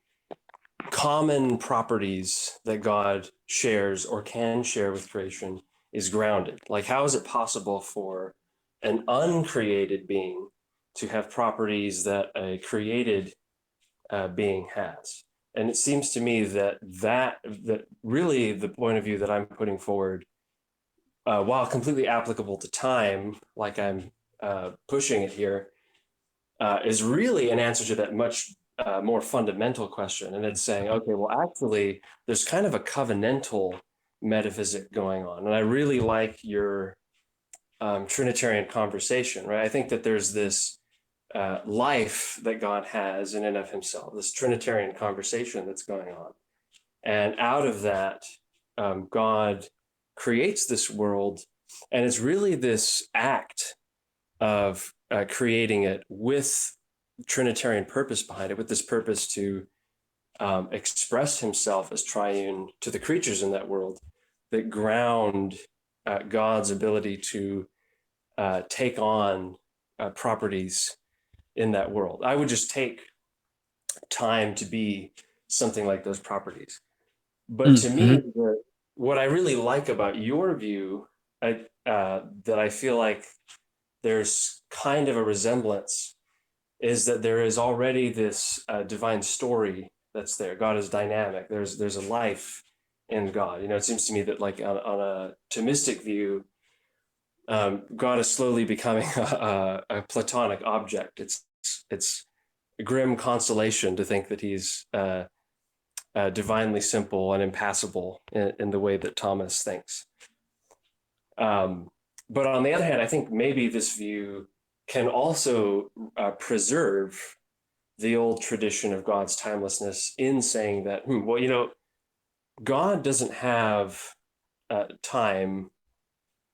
common properties that God shares or can share with creation is grounded. Like, how is it possible for an uncreated being to have properties that a created being has? And it seems to me that really the point of view that I'm putting forward, while completely applicable to time, like I'm pushing it here, is really an answer to that much more fundamental question. And it's saying, okay, well, actually, there's kind of a covenantal metaphysic going on. And I really like your Trinitarian conversation, right? I think that there's this life that God has in and of himself, this Trinitarian conversation that's going on. And out of that, God creates this world. And it's really this act of creating it with Trinitarian purpose behind it, with this purpose to express himself as triune to the creatures in that world, that ground God's ability to take on properties in that world. I would just take time to be something like those properties. But to me, Mm-hmm. what I really like about your view, that I feel like there's kind of a resemblance, is that there is already this divine story that's there. God is dynamic. There's a life in God. It seems to me that like on a Thomistic view, God is slowly becoming a Platonic object. It's a grim consolation to think that he's divinely simple and impassible in the way that Thomas thinks. Um, but on the other hand, I think maybe this view can also preserve the old tradition of God's timelessness in saying that, well, God doesn't have time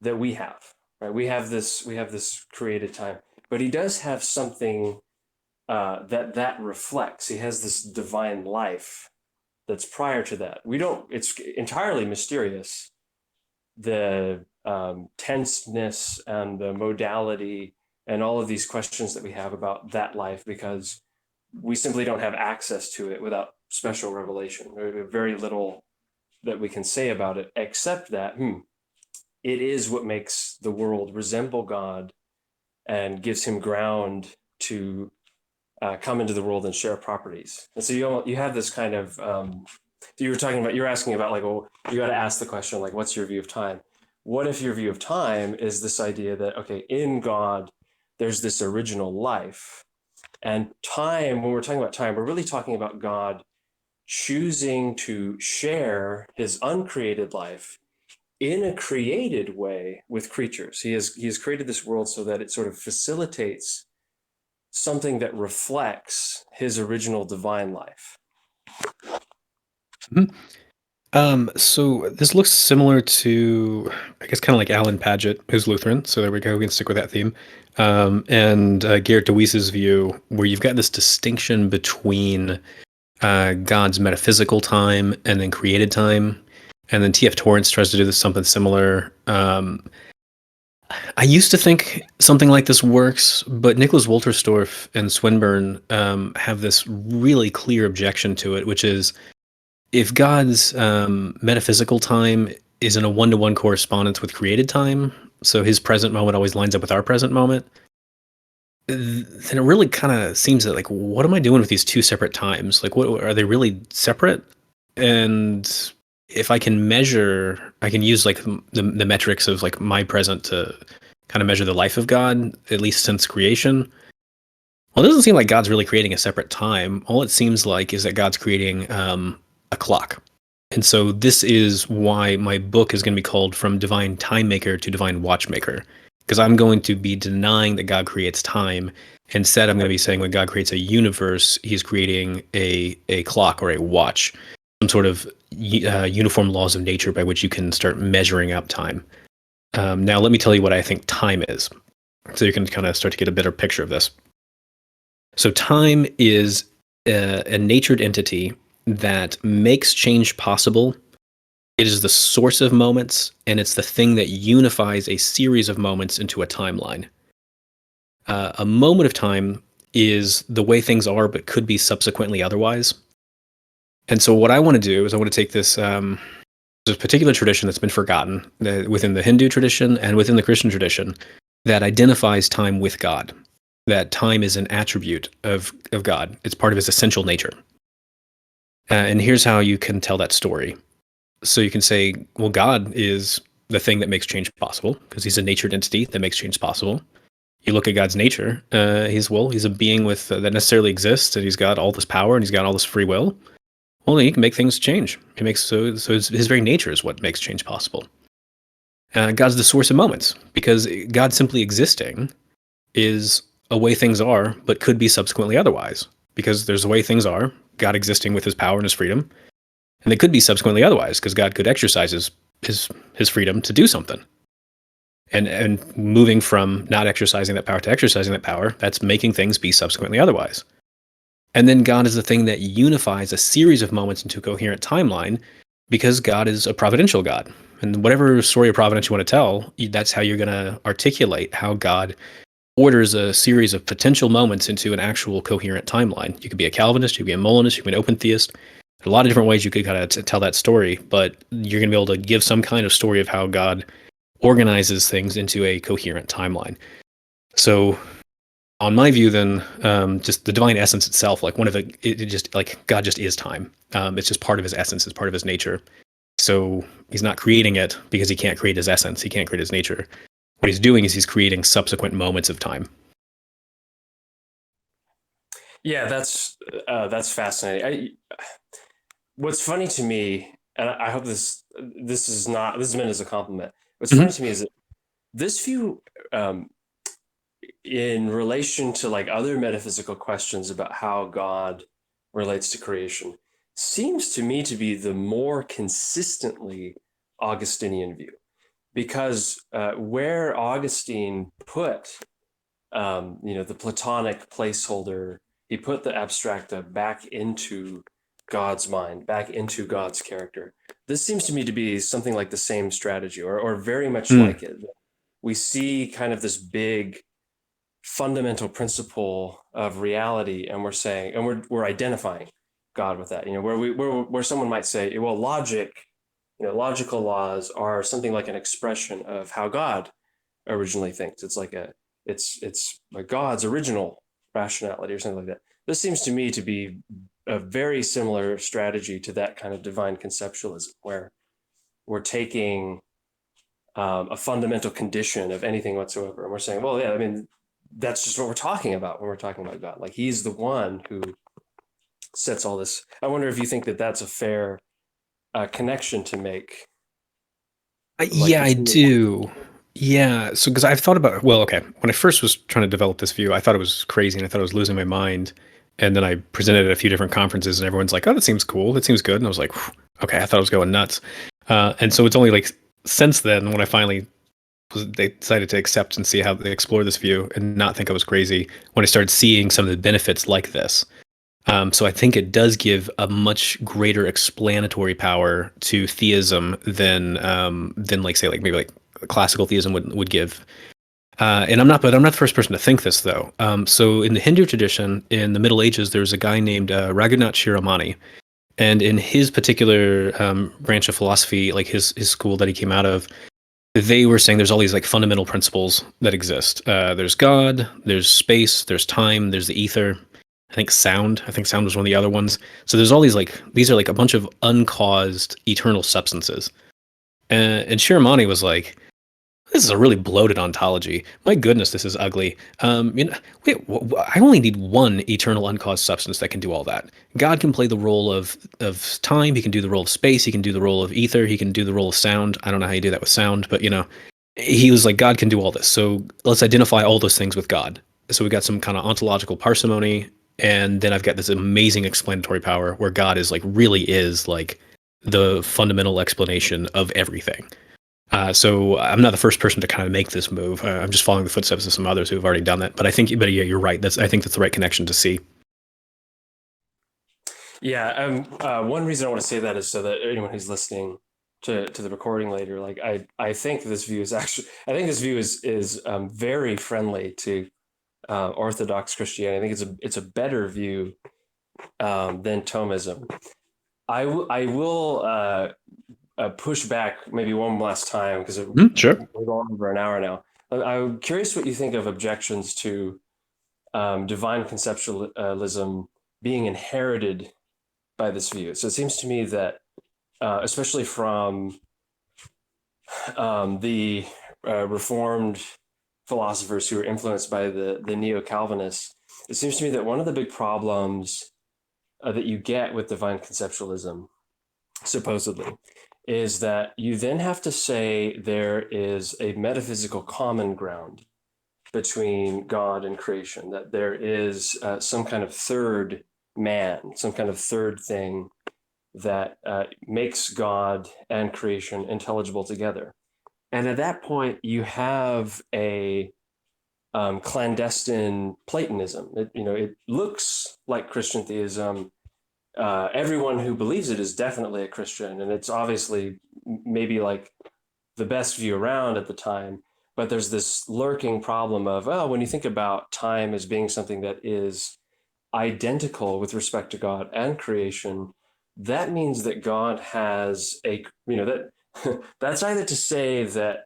that we have, right? We have this created time, but He does have something that reflects. He has this divine life that's prior to that. We don't. It's entirely mysterious, the tenseness and the modality and all of these questions that we have about that life, because we simply don't have access to it without special revelation. We have very little that we can say about it, except that it is what makes the world resemble God and gives him ground to come into the world and share properties. And so you have this kind of you're asking about, like, well, you got to ask the question, like, what's your view of time? What if your view of time is this idea that, okay, in God there's this original life, and time, when we're talking about time, we're really talking about God choosing to share his uncreated life in a created way with creatures. He has created this world so that it sort of facilitates something that reflects his original divine life. Mm-hmm. So this looks similar to, I guess, kind of like Alan Paget, who's Lutheran. So there we go. We can stick with that theme. And Gerrit de Wies's view, where you've got this distinction between God's metaphysical time and then created time. And then T.F. Torrance tries to do this something similar. I used to think something like this works, but Nicholas Wolterstorff and Swinburne have this really clear objection to it, which is if God's metaphysical time is in a one-to-one correspondence with created time, so his present moment always lines up with our present moment, then it really kind of seems that, like, what am I doing with these two separate times? Like, what are they really separate? And if I can measure, I can use like the metrics of like my present to kind of measure the life of God, at least since creation. Well, it doesn't seem like God's really creating a separate time. All it seems like is that God's creating a clock. And so this is why my book is going to be called From Divine Time Maker to Divine Watchmaker, because I'm going to be denying that God creates time. Instead, I'm going to be saying when God creates a universe, he's creating a clock or a watch, some sort of uniform laws of nature by which you can start measuring out time. Now, let me tell you what I think time is, so you can kind of start to get a better picture of this. So, time is a natured entity that makes change possible. It is the source of moments, and it's the thing that unifies a series of moments into a timeline. A moment of time is the way things are, but could be subsequently otherwise. And so, what I want to do is I want to take this particular tradition that's been forgotten within the Hindu tradition and within the Christian tradition that identifies time with God. That time is an attribute of God. It's part of his essential nature. And here's how you can tell that story. So you can say, well, God is the thing that makes change possible because he's a natured entity that makes change possible. You look at God's nature, he's a being with that necessarily exists, and he's got all this power and he's got all this free will. Well, he can make things change. He makes so his very nature is what makes change possible. God's the source of moments because God simply existing is a way things are, but could be subsequently otherwise. Because there's a way things are, God existing with his power and his freedom, and they could be subsequently otherwise because God could exercise his freedom to do something. And moving from not exercising that power to exercising that power, that's making things be subsequently otherwise. And then God is the thing that unifies a series of moments into a coherent timeline because God is a providential God. And whatever story of providence you want to tell, that's how you're going to articulate how God orders a series of potential moments into an actual coherent timeline. You could be a Calvinist, you could be a Molinist, you could be an open theist. A lot of different ways you could kind of tell that story, but you're going to be able to give some kind of story of how God organizes things into a coherent timeline. So, on my view, then, just the divine essence itself, like one of the, it just like God just is time. It's just part of his essence, it's part of his nature. So he's not creating it because he can't create his essence, he can't create his nature. What he's doing is he's creating subsequent moments of time. Yeah, that's fascinating. What's funny to me, and I hope this is not this is meant as a compliment. What's Mm-hmm. funny to me is that this view, in relation to like other metaphysical questions about how God relates to creation, seems to me to be the more consistently Augustinian view, because where Augustine put the Platonic placeholder, he put the abstracta back into God's mind, back into God's character. This seems to me to be something like the same strategy, or very much Mm. like it. We see kind of this big fundamental principle of reality, and we're saying, and we're identifying God with that. Where someone might say, well, logical laws are something like an expression of how God originally thinks. It's like God's original rationality or something like that. This seems to me to be a very similar strategy to that kind of divine conceptualism, where we're taking a fundamental condition of anything whatsoever, and we're saying, well, yeah, I mean, that's just what we're talking about when we're talking about God. Like he's the one who sets all this. I wonder if you think that that's a fair connection to make, like Yeah, I between. do. Yeah, so because I've thought about, well, okay, when I first was trying to develop this view, I thought it was crazy and I thought I was losing my mind. And then I presented at a few different conferences and everyone's like, oh, that seems cool. That seems good. And I was like, okay, I thought I was going nuts. And so it's only like since then when I finally they decided to accept and see how they explore this view and not think I was crazy when I started seeing some of the benefits like this. So I think it does give a much greater explanatory power to theism than like say like maybe like classical theism would give. And I'm not the first person to think this though. So in the Hindu tradition, in the Middle Ages, there was a guy named Raghunath Shiramani, and in his particular branch of philosophy, like his school that he came out of, they were saying there's all these like fundamental principles that exist. There's God, there's space, there's time, there's the ether. I think sound was one of the other ones. So there's all these are like a bunch of uncaused eternal substances. And Shiramani was like, this is a really bloated ontology. My goodness, this is ugly. Wait, I only need one eternal uncaused substance that can do all that. God can play the role of time. He can do the role of space. He can do the role of ether. He can do the role of sound. I don't know how you do that with sound, but he was like, God can do all this. So let's identify all those things with God. So we got some kind of ontological parsimony, and then I've got this amazing explanatory power where God is like really is like the fundamental explanation of everything. So I'm not the first person to kind of make this move. I'm just following the footsteps of some others who have already done that. But yeah, you're right. I think that's the right connection to see. Yeah, one reason I want to say that is so that anyone who's listening to the recording later, like I think this view is actually, I think this view is very friendly to Orthodox Christianity. I think it's a better view than Thomism. I will push back maybe one last time because Sure. we're going over an hour now. I'm curious what you think of objections to divine conceptualism being inherited by this view. So it seems to me that, especially from the Reformed philosophers who were influenced by the Neo-Calvinists, it seems to me that one of the big problems that you get with divine conceptualism, supposedly, is that you then have to say there is a metaphysical common ground between God and creation, that there is some kind of third man, some kind of third thing that makes God and creation intelligible together. And at that point, you have a clandestine Platonism. It looks like Christian theism. Everyone who believes it is definitely a Christian, and it's obviously maybe like the best view around at the time. But there's this lurking problem of, oh, when you think about time as being something that is identical with respect to God and creation, that means that God has that that's either to say that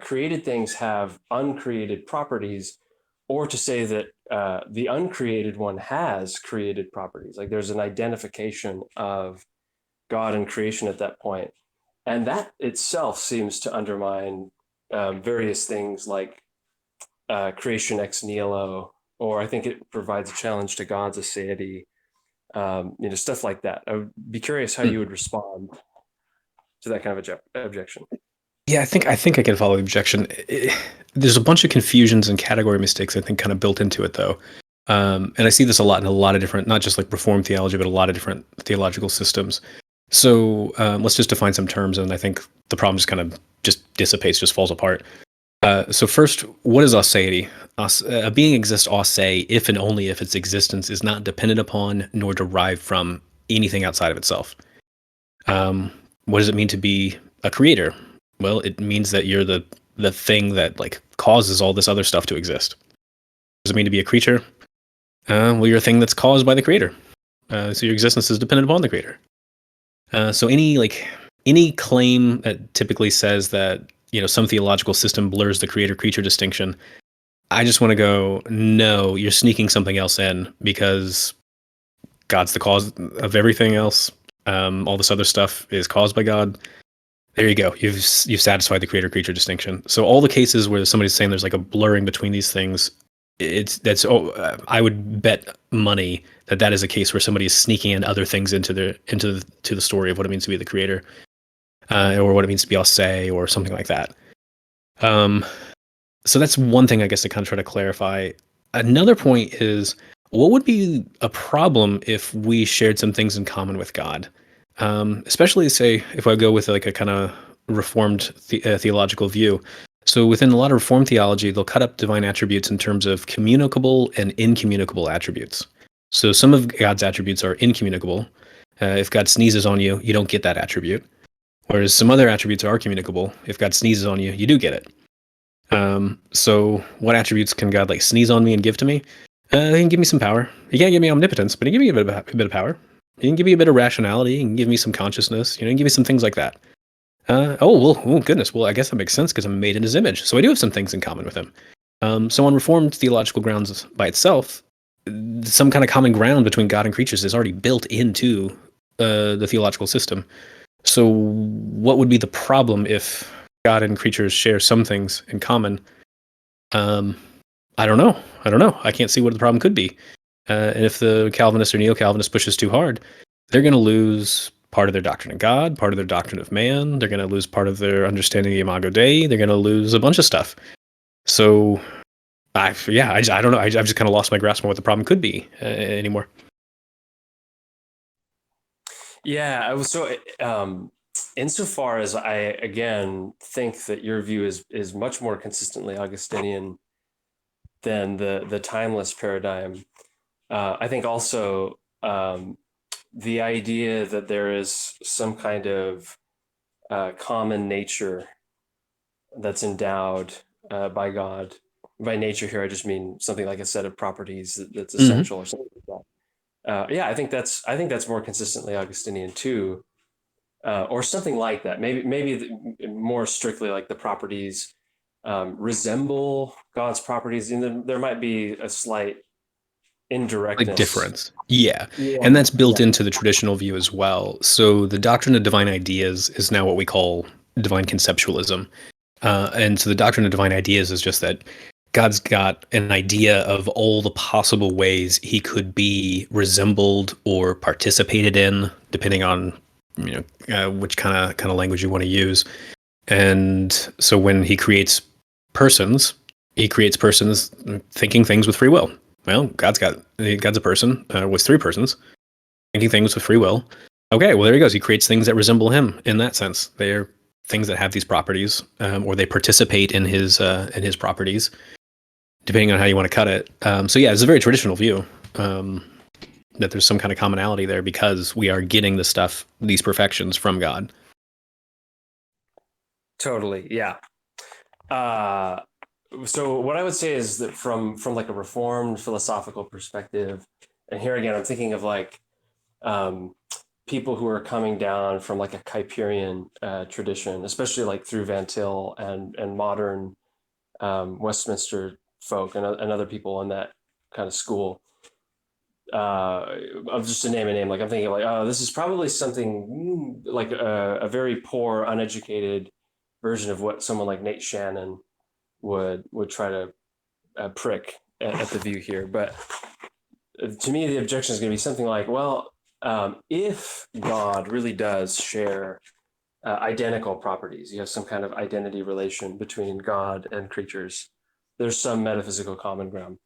created things have uncreated properties, or to say that the uncreated one has created properties. Like there's an identification of God and creation at that point. And that itself seems to undermine various things like creation ex nihilo, or I think it provides a challenge to God's aseity, stuff like that. I would be curious how you would respond to that kind of objection. Yeah, I think I can follow the objection. There's a bunch of confusions and category mistakes I think kind of built into it though. And I see this a lot in a lot of different, not just like Reformed theology, but a lot of different theological systems. So let's just define some terms, and I think the problem just kind of just dissipates, just falls apart. So first, what is aseity? A being exists ase if and only if its existence is not dependent upon nor derived from anything outside of itself. What does it mean to be a creator? Well, it means that you're the thing that like causes all this other stuff to exist. What does it mean to be a creature? Well, you're a thing that's caused by the creator. So your existence is dependent upon the creator. So any claim that typically says that some theological system blurs the creator creature distinction, I just want to go, no, you're sneaking something else in because God's the cause of everything else. All this other stuff is caused by God. There you go. You've satisfied the creator creature distinction. So all the cases where somebody's saying there's like a blurring between these things, I would bet money that is a case where somebody is sneaking in other things into the story of what it means to be the creator, or what it means to be ase, or something like that. So that's one thing I guess to kind of try to clarify. Another point is, what would be a problem if we shared some things in common with God? Especially say if I go with like a kind of reformed theological view. So within a lot of reformed theology, they'll cut up divine attributes in terms of communicable and incommunicable attributes. So some of God's attributes are incommunicable. If God sneezes on you, you don't get that attribute. Whereas some other attributes are communicable. If God sneezes on you, you do get it. So what attributes can God like sneeze on me and give to me? He can give me some power. He can't give me omnipotence, but he can give me a bit of power. He can give me a bit of rationality. He can give me some consciousness. He can give me some things like that. Oh goodness. Well, I guess that makes sense because I'm made in his image. So I do have some things in common with him. So on reformed theological grounds by itself, some kind of common ground between God and creatures is already built into the theological system. So what would be the problem if God and creatures share some things in common? I don't know. I can't see what the problem could be. And if the Calvinist or Neo-Calvinist pushes too hard, they're going to lose part of their doctrine of God, part of their doctrine of man. They're going to lose part of their understanding of the Imago Dei. They're going to lose a bunch of stuff. So, I don't know. I've just kind of lost my grasp on what the problem could be anymore. Yeah, I was so insofar as I again think that your view is much more consistently Augustinian than the timeless paradigm. I think also the idea that there is some kind of common nature that's endowed by God. By nature here, I just mean something like a set of properties that's Hmm. essential or something like that. Yeah, I think that's more consistently Augustinian too, or something like that. Maybe more strictly like the properties resemble God's properties, and then there might be a slight Like indirectness. difference. Yeah. Yeah, And that's built yeah, into the traditional view as well. So the doctrine of divine ideas is now what we call divine conceptualism. And so the doctrine of divine ideas is just that God's got an idea of all the possible ways he could be resembled or participated in, depending on which kind of language you want to use. And so when persons, he creates persons thinking things with free will. Well, God's a person with three persons thinking things with free will. Okay, well there he goes. He creates things that resemble him in that sense. They're things that have these properties, or they participate in his properties, depending on how you want to cut it. So yeah, it's a very traditional view that there's some kind of commonality there because we are getting the stuff, these perfections from God. totally. Yeah. Uh, so what I would say is that from like a reformed philosophical perspective, and here again, I'm thinking of like um, people who are coming down from like a Kuyperian tradition, especially like through Van Til and modern Westminster folk and other people in that kind of school. Of just to name a name, like I'm thinking like, oh, this is probably something like a very poor, uneducated version of what someone like Nate Shannon would try to prick at the view here. But to me, the objection is going to be something like, well, if God really does share identical properties, you have some kind of identity relation between God and creatures, there's some metaphysical common ground.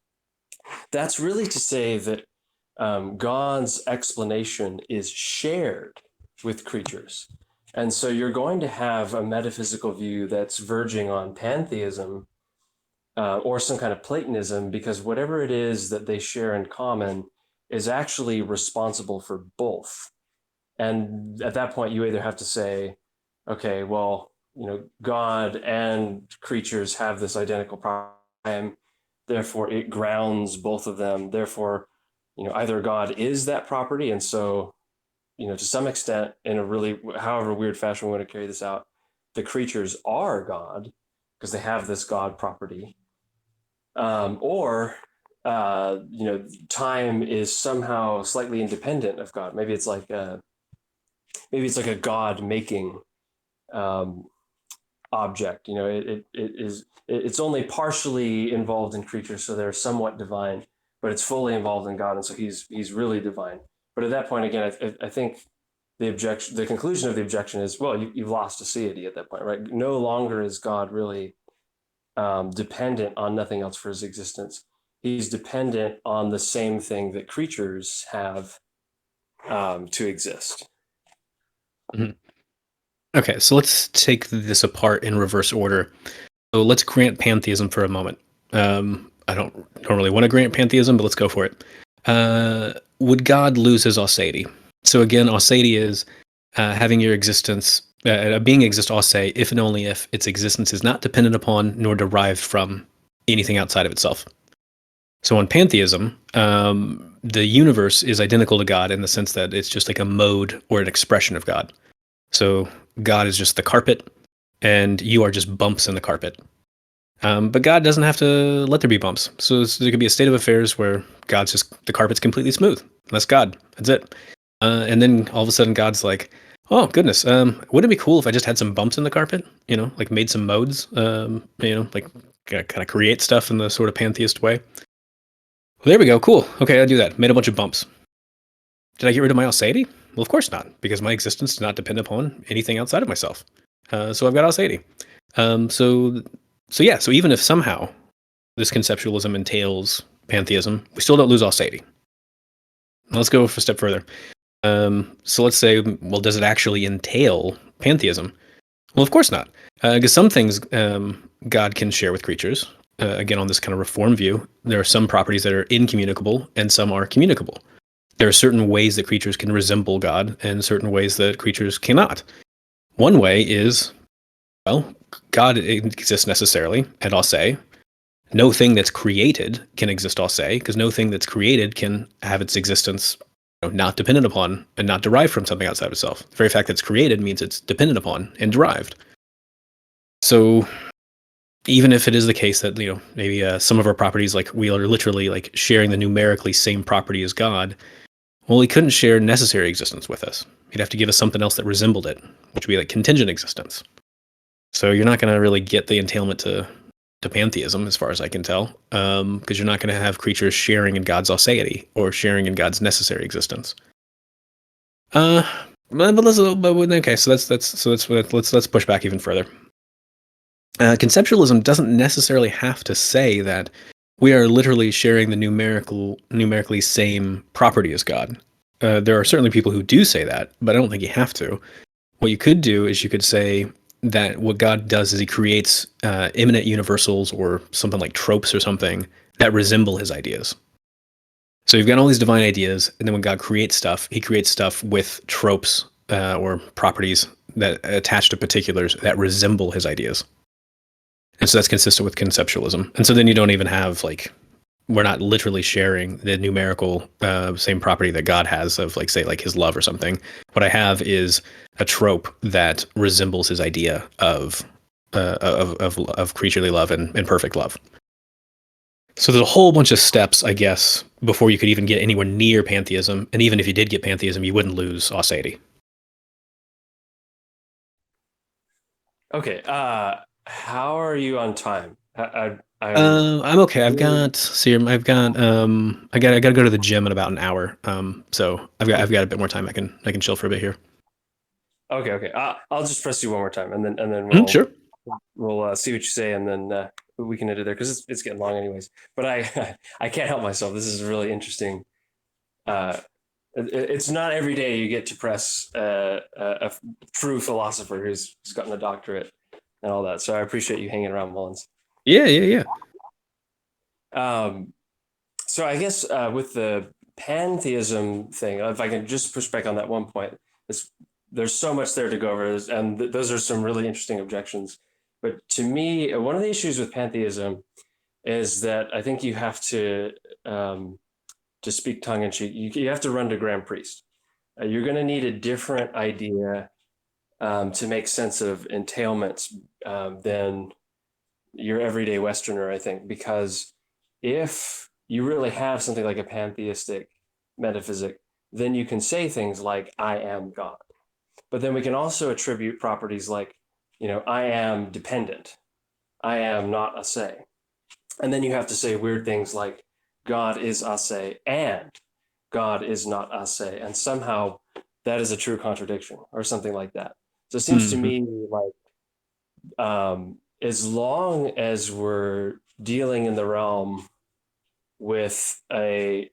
That's really to say that God's explanation is shared with creatures. And so you're going to have a metaphysical view that's verging on pantheism or some kind of Platonism, because whatever it is that they share in common is actually responsible for both. And at that point, you either have to say, okay, well, God and creatures have this identical problem, therefore it grounds both of them. Therefore, either God is that property, and so, to some extent, in a really, however weird fashion we want to carry this out, the creatures are God because they have this God property, or time is somehow slightly independent of God. Maybe it's like a God making um, object. It's only partially involved in creatures, so they're somewhat divine, but it's fully involved in God, and so he's really divine. But at that point, again, I think the conclusion of the objection is, well, you've lost aseity at that point, right? No longer is God really dependent on nothing else for his existence. He's dependent on the same thing that creatures have to exist. Mhm. Okay, so let's take this apart in reverse order. So let's grant pantheism for a moment. I don't really want to grant pantheism, but let's go for it. Would God lose his aseity? So again, aseity is having your existence, a being exists ase if and only if its existence is not dependent upon nor derived from anything outside of itself. So on pantheism, the universe is identical to God in the sense that it's just like a mode or an expression of God. So God is just the carpet, and you are just bumps in the carpet. But God doesn't have to let there be bumps. So there could be a state of affairs where God's just the carpet's completely smooth. That's God. That's it. And then all of a sudden, God's like, "Oh goodness, wouldn't it be cool if I just had some bumps in the carpet? Like made some modes. Like kind of create stuff in the sort of pantheist way. Well, there we go. Cool. Okay, I'll do that. Made a bunch of bumps. Did I get rid of my Alceity? Well, of course not, because my existence does not depend upon anything outside of myself. So I've got Alceity. So yeah. So even if somehow this conceptualism entails pantheism, we still don't lose Alceity. Let's go a step further. So let's say, well, does it actually entail pantheism? Well, of course not, because some things God can share with creatures. Again, on this kind of reform view, there are some properties that are incommunicable and some are communicable. There are certain ways that creatures can resemble God and certain ways that creatures cannot. One way is, well, God exists necessarily, and I'll say, no thing that's created can exist, I'll say, because no thing that's created can have its existence not dependent upon and not derived from something outside of itself. The very fact that it's created means it's dependent upon and derived. So even if it is the case that maybe some of our properties, like we are literally like sharing the numerically same property as God, well, he couldn't share necessary existence with us. He'd have to give us something else that resembled it, which would be like contingent existence. So you're not going to really get the entailment to pantheism, as far as I can tell, because you're not going to have creatures sharing in God's aseity or sharing in God's necessary existence. Uh, okay, so let's push back even further. Conceptualism doesn't necessarily have to say that we are literally sharing the numerically same property as God. There are certainly people who do say that, but I don't think you have to. What you could do is you could say that what God does is he creates immanent universals or something like tropes or something that resemble his ideas. So you've got all these divine ideas, and then when God creates stuff, he creates stuff with tropes or properties that attach to particulars that resemble his ideas. And so that's consistent with conceptualism. And so then you don't even have like, we're not literally sharing the numerical same property that God has of like, say, like his love or something. What I have is a trope that resembles his idea of creaturely love and perfect love. So there's a whole bunch of steps, I guess, before you could even get anywhere near pantheism. And even if you did get pantheism, you wouldn't lose aseity. Okay. How are you on time? I'm I'm okay. I've really got serum. I gotta go to the gym in about an hour. So I've got a bit more time. I can chill for a bit here. okay. Okay. I'll just press you one more time, and then Sure. we'll see what you say, and then we can edit there because it's getting long anyways. But I I can't help myself. This is really interesting. Uh, it's not every day you get to press a true philosopher who's gotten a doctorate and all that. So I appreciate you hanging around, Mullins. Yeah, yeah, yeah. Um, so I guess with the pantheism thing, if I can just push back on that one point, it's, there's so much there to go over, and those are some really interesting objections. But to me, one of the issues with pantheism is that I think you have to speak tongue in cheek, you have to run to Grand Priest. You're going to need a different idea to make sense of entailments than your everyday Westerner, I think, because if you really have something like a pantheistic metaphysic, then you can say things like, I am God. But then we can also attribute properties like, I am dependent, I am not a say. And then you have to say weird things like, God is a say and God is not a say. And somehow that is a true contradiction or something like that. So it seems to Hmm. me like as long as we're dealing in the realm with a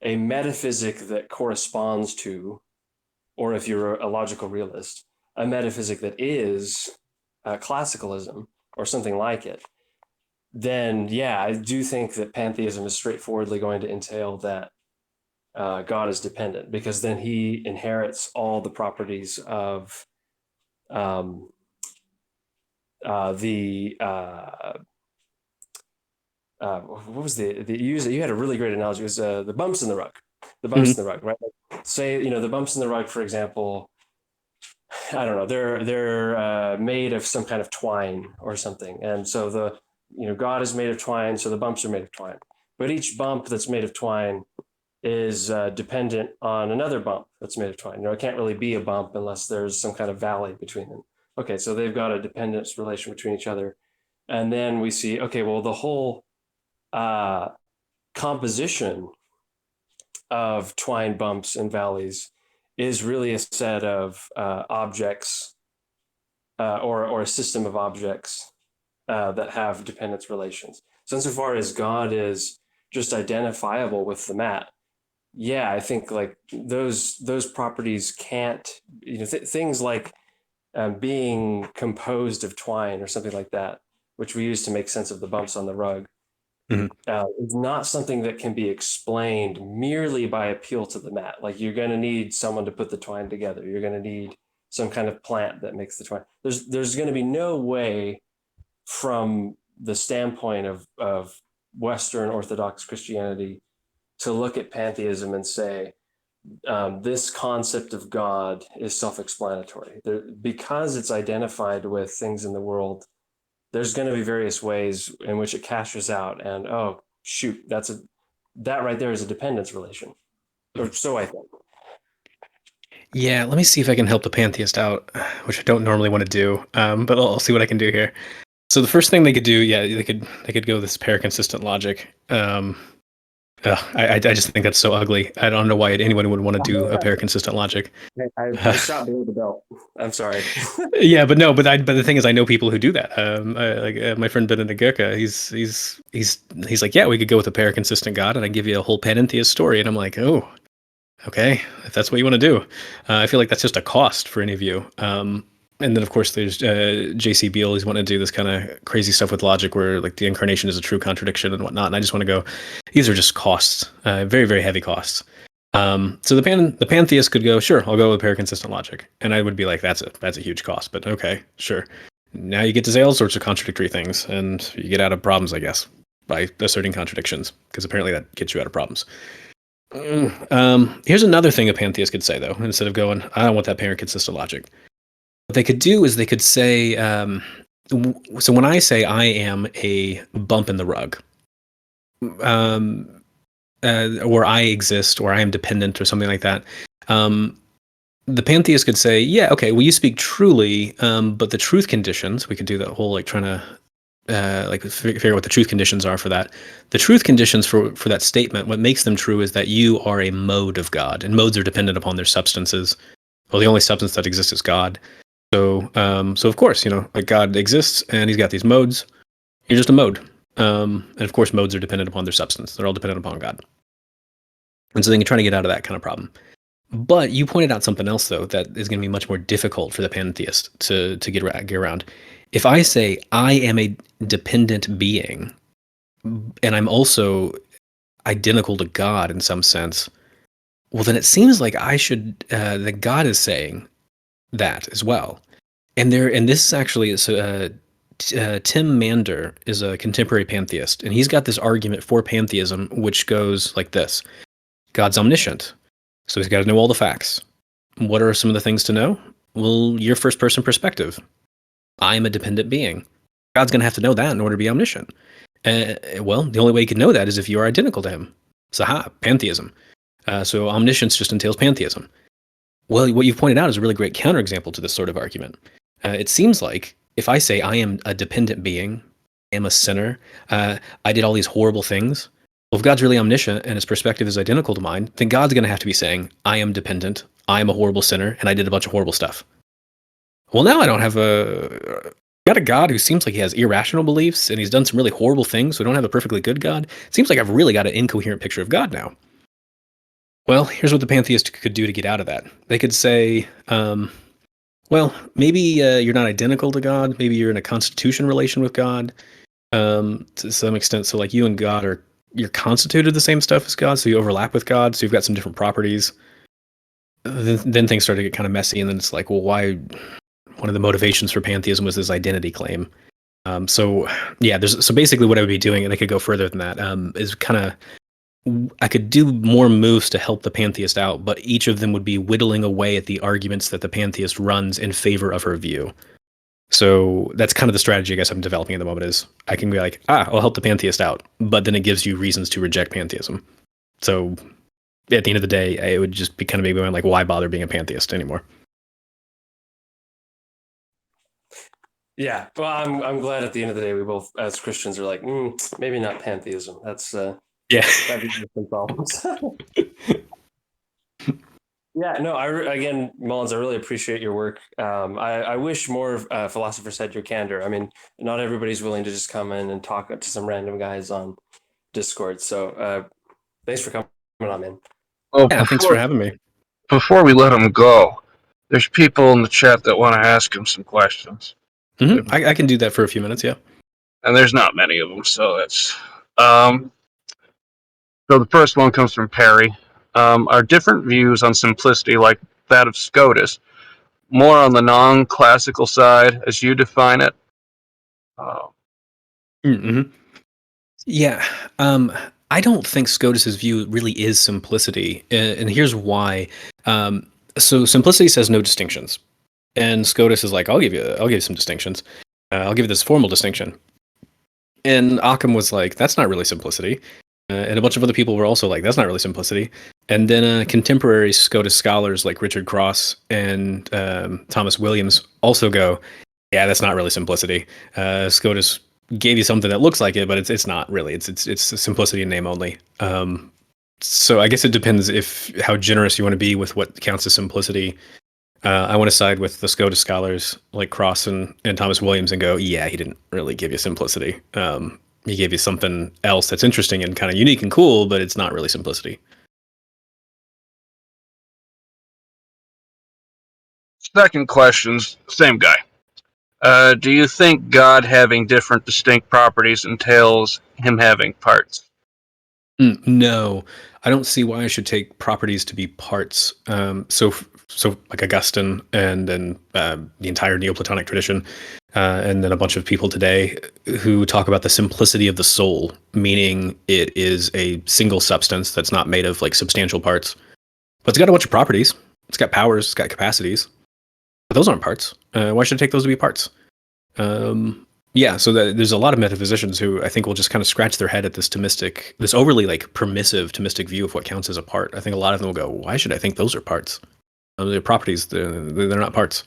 metaphysic that corresponds to, or if you're a logical realist, a metaphysic that is classicalism or something like it, then yeah, I do think that pantheism is straightforwardly going to entail that God is dependent, because then he inherits all the properties of um, the what was the you had a really great analogy. It was the bumps in the rug, the bumps Hmm. in the rug, right? Like, say the bumps in the rug, for example. I don't know. They're made of some kind of twine or something, and so the God is made of twine, so the bumps are made of twine. But each bump that's made of twine is dependent on another bump that's made of twine. It can't really be a bump unless there's some kind of valley between them. Okay, so they've got a dependence relation between each other, and then we see, okay, well, the whole uh, composition of twine bumps and valleys is really a set of objects or a system of objects that have dependence relations. So insofar as God is just identifiable with the mat, yeah, I think like those properties can't, things like being composed of twine or something like that, which we use to make sense of the bumps on the rug, Mhm. is not something that can be explained merely by appeal to the mat. Like you're going to need someone to put the twine together. You're going to need some kind of plant that makes the twine. There's going to be no way from the standpoint of Western Orthodox Christianity to look at pantheism and say, this concept of God is self-explanatory. Because it's identified with things in the world, there's going to be various ways in which it cashes out. And oh shoot, that right there is a dependence relation, or so I think. Yeah, let me see if I can help the pantheist out, which I don't normally want to do, but I'll see what I can do here. So the first thing they could do, yeah, they could go this pair-consistent logic. I just think that's so ugly. I don't know why anyone would want to do a pair-consistent logic. I shot below the belt. I'm sorry. Yeah, but no, but the thing is, I know people who do that. My friend Benedict Goeke, he's like, yeah, we could go with a pair-consistent God, and I give you a whole panentheist story, and I'm like, oh, okay, if that's what you want to do. I feel like that's just a cost for any of you. And then, of course, there's J.C. Beale. He's wanting to do this kind of crazy stuff with logic where, like, the incarnation is a true contradiction and whatnot. And I just want to go, these are just costs, very, very heavy costs. So the pantheist could go, sure, I'll go with paraconsistent logic. And I would be like, that's a huge cost. But okay, sure. Now you get to say all sorts of contradictory things, and you get out of problems, I guess, by asserting contradictions, because apparently that gets you out of problems. Here's another thing a pantheist could say, though, instead of going, I don't want that parent-consistent logic. What they could do is they could say, so when I say I am a bump in the rug, or I exist, or I am dependent, or something like that, the pantheist could say, yeah, okay, well, you speak truly, but the truth conditions, we could do that whole, like, trying to figure out what the truth conditions are for that. The truth conditions for that statement, what makes them true is that you are a mode of God, and modes are dependent upon their substances. Well, the only substance that exists is God. So of course, like God exists and he's got these modes. You're just a mode. And of course, modes are dependent upon their substance. They're all dependent upon God. And so then you're trying to get out of that kind of problem. But you pointed out something else, though, that is going to be much more difficult for the pantheist to get around. If I say I am a dependent being, and I'm also identical to God in some sense, well, then it seems like I should, that God is saying that as well. And this is actually, Tim Mander is a contemporary pantheist, and he's got this argument for pantheism, which goes like this: God's omniscient, so he's got to know all the facts. What are some of the things to know? Well, your first person perspective. I am a dependent being. God's going to have to know that in order to be omniscient. Well, the only way you can know that is if you are identical to him. So, pantheism. So omniscience just entails pantheism. Well, what you've pointed out is a really great counterexample to this sort of argument. It seems like if I say I am a dependent being, I am a sinner, I did all these horrible things. Well, if God's really omniscient and his perspective is identical to mine, then God's going to have to be saying, I am dependent, I am a horrible sinner, and I did a bunch of horrible stuff. Well, now I don't have got a God who seems like he has irrational beliefs and he's done some really horrible things, so I don't have a perfectly good God. It seems like I've really got an incoherent picture of God now. Well, here's what the pantheist could do to get out of that. They could say, well, maybe you're not identical to God. Maybe you're in a constitution relation with God to some extent. So like you and God you're constituted the same stuff as God, so you overlap with God, so you've got some different properties. Then things start to get kind of messy, and then it's like, well, why? One of the motivations for pantheism was this identity claim. So basically what I would be doing, and I could go further than that, is kind of, I could do more moves to help the pantheist out, but each of them would be whittling away at the arguments that the pantheist runs in favor of her view. So that's kind of the strategy I guess I'm developing at the moment is I can be like, I'll help the pantheist out, but then it gives you reasons to reject pantheism. So at the end of the day, it would just be kind of maybe like, why bother being a pantheist anymore? Yeah, well, I'm glad at the end of the day we both, as Christians, are like, maybe not pantheism. That's Yeah. that'd be different problems. Yeah, no, again, Mullins, I really appreciate your work. I wish more philosophers had your candor. I mean, not everybody's willing to just come in and talk to some random guys on Discord. So thanks for coming on, man. Well, Yeah, thanks for having me. before we let him go, There's people in the chat that want to ask him some questions. I can do that for a few minutes, yeah. And there's not many of them, so it's so the first one comes from Perry. Are different views on simplicity like that of Scotus more on the non-classical side as you define it? Mm-hmm. Yeah. I don't think Scotus's view really is simplicity, and here's why. So simplicity says no distinctions, and Scotus is like, I'll give you some distinctions. I'll give you this formal distinction. And Occam was like, that's not really simplicity. And a bunch of other people were also like, that's not really simplicity. And then contemporary Scotus scholars like Richard Cross and Thomas Williams also go, yeah, that's not really simplicity. Scotus gave you something that looks like it, but it's not really. It's simplicity in name only. So I guess it depends if how generous you want to be with what counts as simplicity. I want to side with the Scotus scholars like Cross and Thomas Williams and go, yeah, he didn't really give you simplicity. He gave you something else that's interesting and kind of unique and cool, but it's not really simplicity. Second question's same guy. Do you think God having different distinct properties entails him having parts? No, I don't see why I should take properties to be parts. So like Augustine and then the entire Neoplatonic tradition, and then a bunch of people today who talk about the simplicity of the soul, meaning it is a single substance that's not made of like substantial parts, but it's got a bunch of properties. It's got powers. It's got capacities. But those aren't parts. Why should I take those to be parts? Yeah, so there's a lot of metaphysicians who I think will just kind of scratch their head at this overly like permissive Thomistic view of what counts as a part. I think a lot of them will go, why should I think those are parts? They're properties. They're not parts.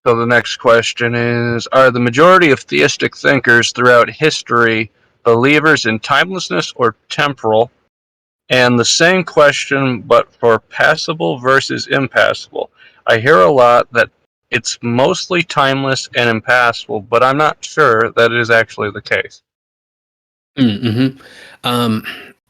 So the next question is, are the majority of theistic thinkers throughout history believers in timelessness or temporal? And the same question, but for passible versus impassible. I hear a lot that it's mostly timeless and impassible, but I'm not sure that it is actually the case. Mm-hmm.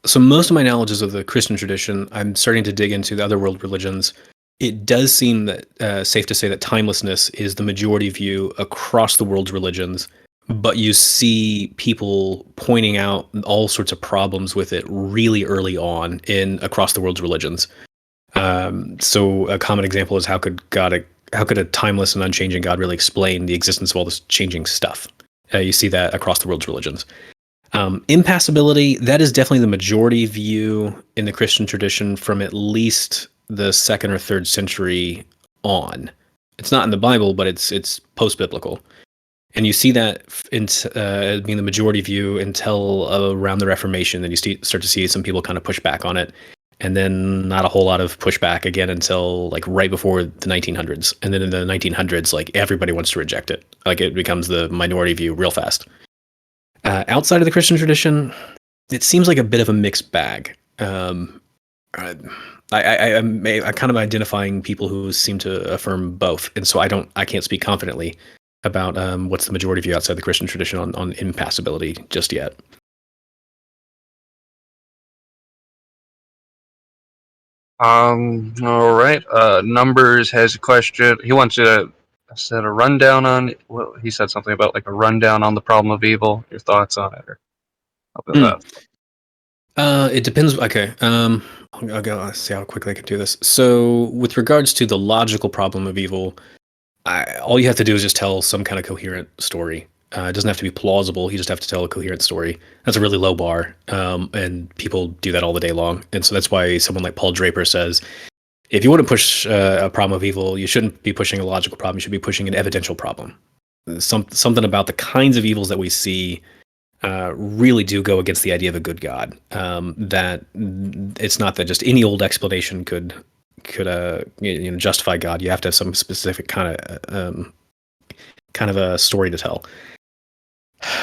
So most of my knowledge is of the Christian tradition. I'm starting to dig into the other world religions. It does seem that safe to say that timelessness is the majority view across the world's religions, but you see people pointing out all sorts of problems with it really early on in across the world's religions. So a common example is how could a timeless and unchanging God really explain the existence of all this changing stuff? You see that across the world's religions. Impassibility, that is definitely the majority view in the Christian tradition from at least the 2nd or 3rd century on. It's not in the Bible, but it's post-biblical. And you see that being the majority view until around the Reformation. Then you start to see some people kind of push back on it. And then not a whole lot of pushback again until like right before the 1900s. And then in the 1900s, like everybody wants to reject it. Like it becomes the minority view real fast. Outside of the Christian tradition, it seems like a bit of a mixed bag. I'm kind of identifying people who seem to affirm both, and so I can't speak confidently about what's the majority view outside the Christian tradition on impassibility just yet. All right. Numbers has a question. He wants to set a rundown on. Well, he said something about like a rundown on the problem of evil. Your thoughts on it, or about that? It depends. Okay. I'll go see how quickly I can do this. So, with regards to the logical problem of evil, all you have to do is just tell some kind of coherent story. It doesn't have to be plausible. You just have to tell a coherent story. That's a really low bar, and people do that all the day long. And so that's why someone like Paul Draper says, if you want to push a problem of evil, you shouldn't be pushing a logical problem. You should be pushing an evidential problem. Something about the kinds of evils that we see really do go against the idea of a good God. That it's not that just any old explanation could justify God. You have to have some specific kind of a story to tell.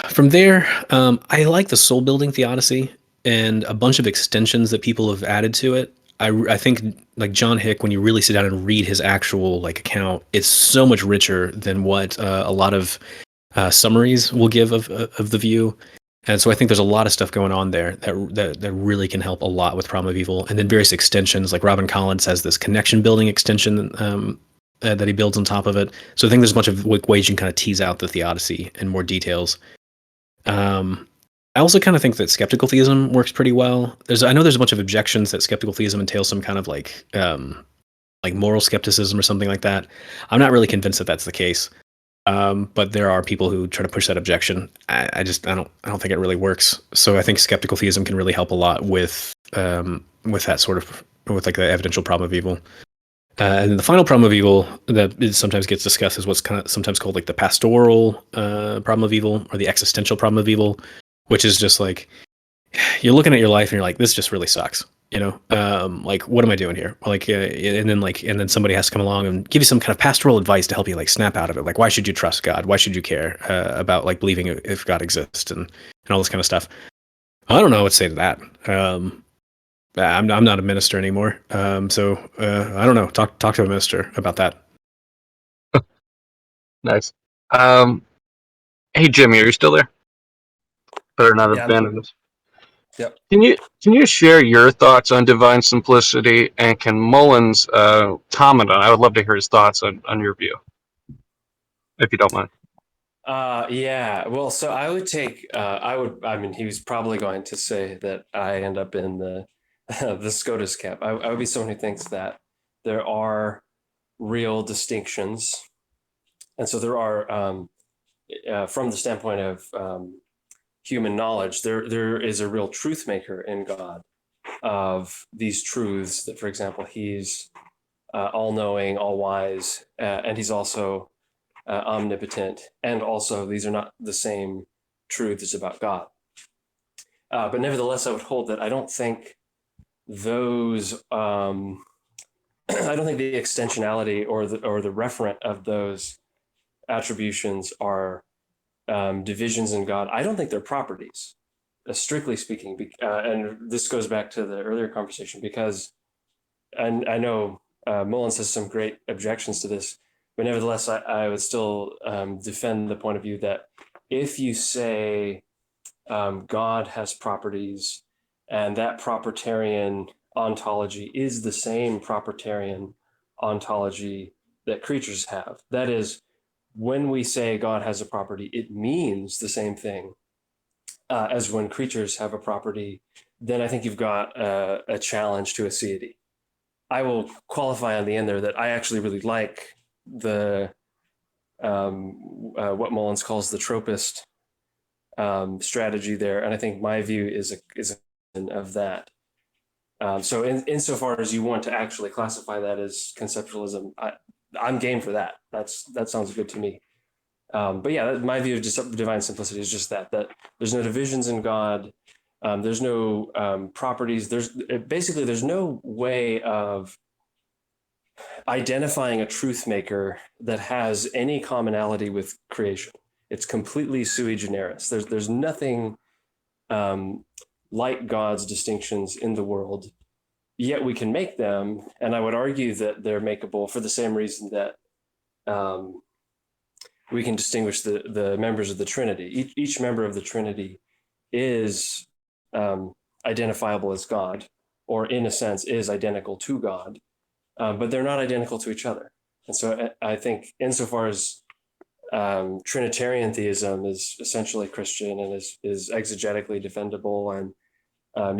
From there, I like the soul building theodicy and a bunch of extensions that people have added to it. I think like John Hick, when you really sit down and read his actual like account, it's so much richer than what a lot of summaries will give of the view. And so I think there's a lot of stuff going on there that really can help a lot with Problem of Evil. And then various extensions, like Robin Collins has this connection building extension that he builds on top of it. So I think there's a bunch of ways you can kind of tease out the theodicy in more details. I also kind of think that skeptical theism works pretty well. I know there's a bunch of objections that skeptical theism entails some kind of like moral skepticism or something like that. I'm not really convinced that that's the case. But there are people who try to push that objection. I don't think it really works. So I think skeptical theism can really help a lot with that sort of, with like the evidential problem of evil. And the final problem of evil that sometimes gets discussed is what's kind of sometimes called like the pastoral problem of evil, or the existential problem of evil, which is just like you're looking at your life and you're like, this just really sucks. Like, what am I doing here? And then somebody has to come along and give you some kind of pastoral advice to help you like snap out of it. Like, why should you trust God? Why should you care about like believing if God exists and all this kind of stuff? I don't know what to say to that. I'm not a minister anymore. So I don't know. Talk to a minister about that. Nice. Hey Jimmy, are you still there? Better not Yeah, abandon us. Yep. Can you share your thoughts on divine simplicity, and can Mullins comment on? I would love to hear his thoughts on your view, if you don't mind. Yeah. Well, so I would take. I mean, he was probably going to say that I end up in the the SCOTUS camp. I would be someone who thinks that there are real distinctions, and so there are, from the standpoint of human knowledge, there is a real truth maker in God of these truths. That, for example, he's all-knowing, all-wise, and he's also omnipotent, and also these are not the same truths about God. But nevertheless, I would hold that I don't think those. I don't think the extensionality or the referent of those attributions are divisions in God. I don't think they're properties, strictly speaking. And this goes back to the earlier conversation, because I know Mullins has some great objections to this, but nevertheless, I would still defend the point of view that if you say God has properties, and that propertarian ontology is the same propertarian ontology that creatures have, that is, when we say God has a property, it means the same thing as when creatures have a property, then I think you've got a challenge to aseity. I will qualify on the end there that I actually really like the what Mullins calls the tropist strategy there, and I think my view is of that. So insofar as you want to actually classify that as conceptualism, I'm game for that. That sounds good to me. But yeah, my view of divine simplicity is just that there's no divisions in God. There's no properties. There's no way of identifying a truth maker that has any commonality with creation. It's completely sui generis. There's nothing like God's distinctions in the world, yet we can make them. And I would argue that they're makeable for the same reason that we can distinguish the members of the Trinity. Each member of the Trinity is identifiable as God, or in a sense is identical to God, but they're not identical to each other. And so I think insofar as Trinitarian theism is essentially Christian and is exegetically defendable, and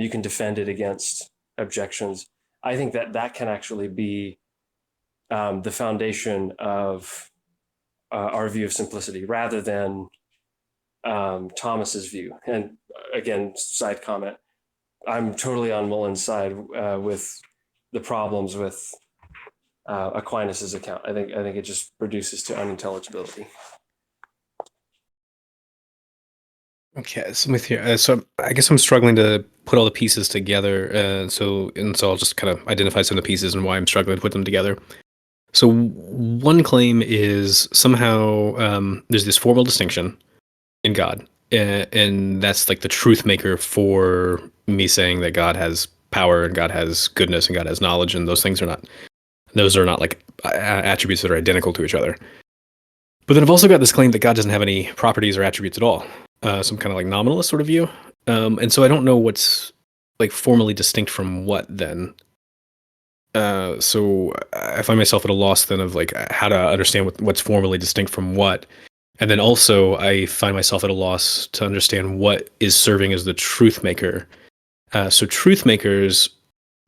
you can defend it against objections, I think that can actually be the foundation of our view of simplicity, rather than Thomas's view. And again, side comment, I'm totally on Mullins' side with the problems with Aquinas's account. I think it just reduces to unintelligibility. Okay, so with here, so I guess I'm struggling to put all the pieces together. So I'll just kind of identify some of the pieces and why I'm struggling to put them together. So one claim is somehow there's this formal distinction in God, and that's like the truth maker for me saying that God has power and God has goodness and God has knowledge, and those are not like attributes that are identical to each other. But then I've also got this claim that God doesn't have any properties or attributes at all. some kind of like nominalist sort of view. And so I don't know what's like formally distinct from what then. So I find myself at a loss then of like how to understand what's formally distinct from what. And then also I find myself at a loss to understand what is serving as the truth maker. So truth makers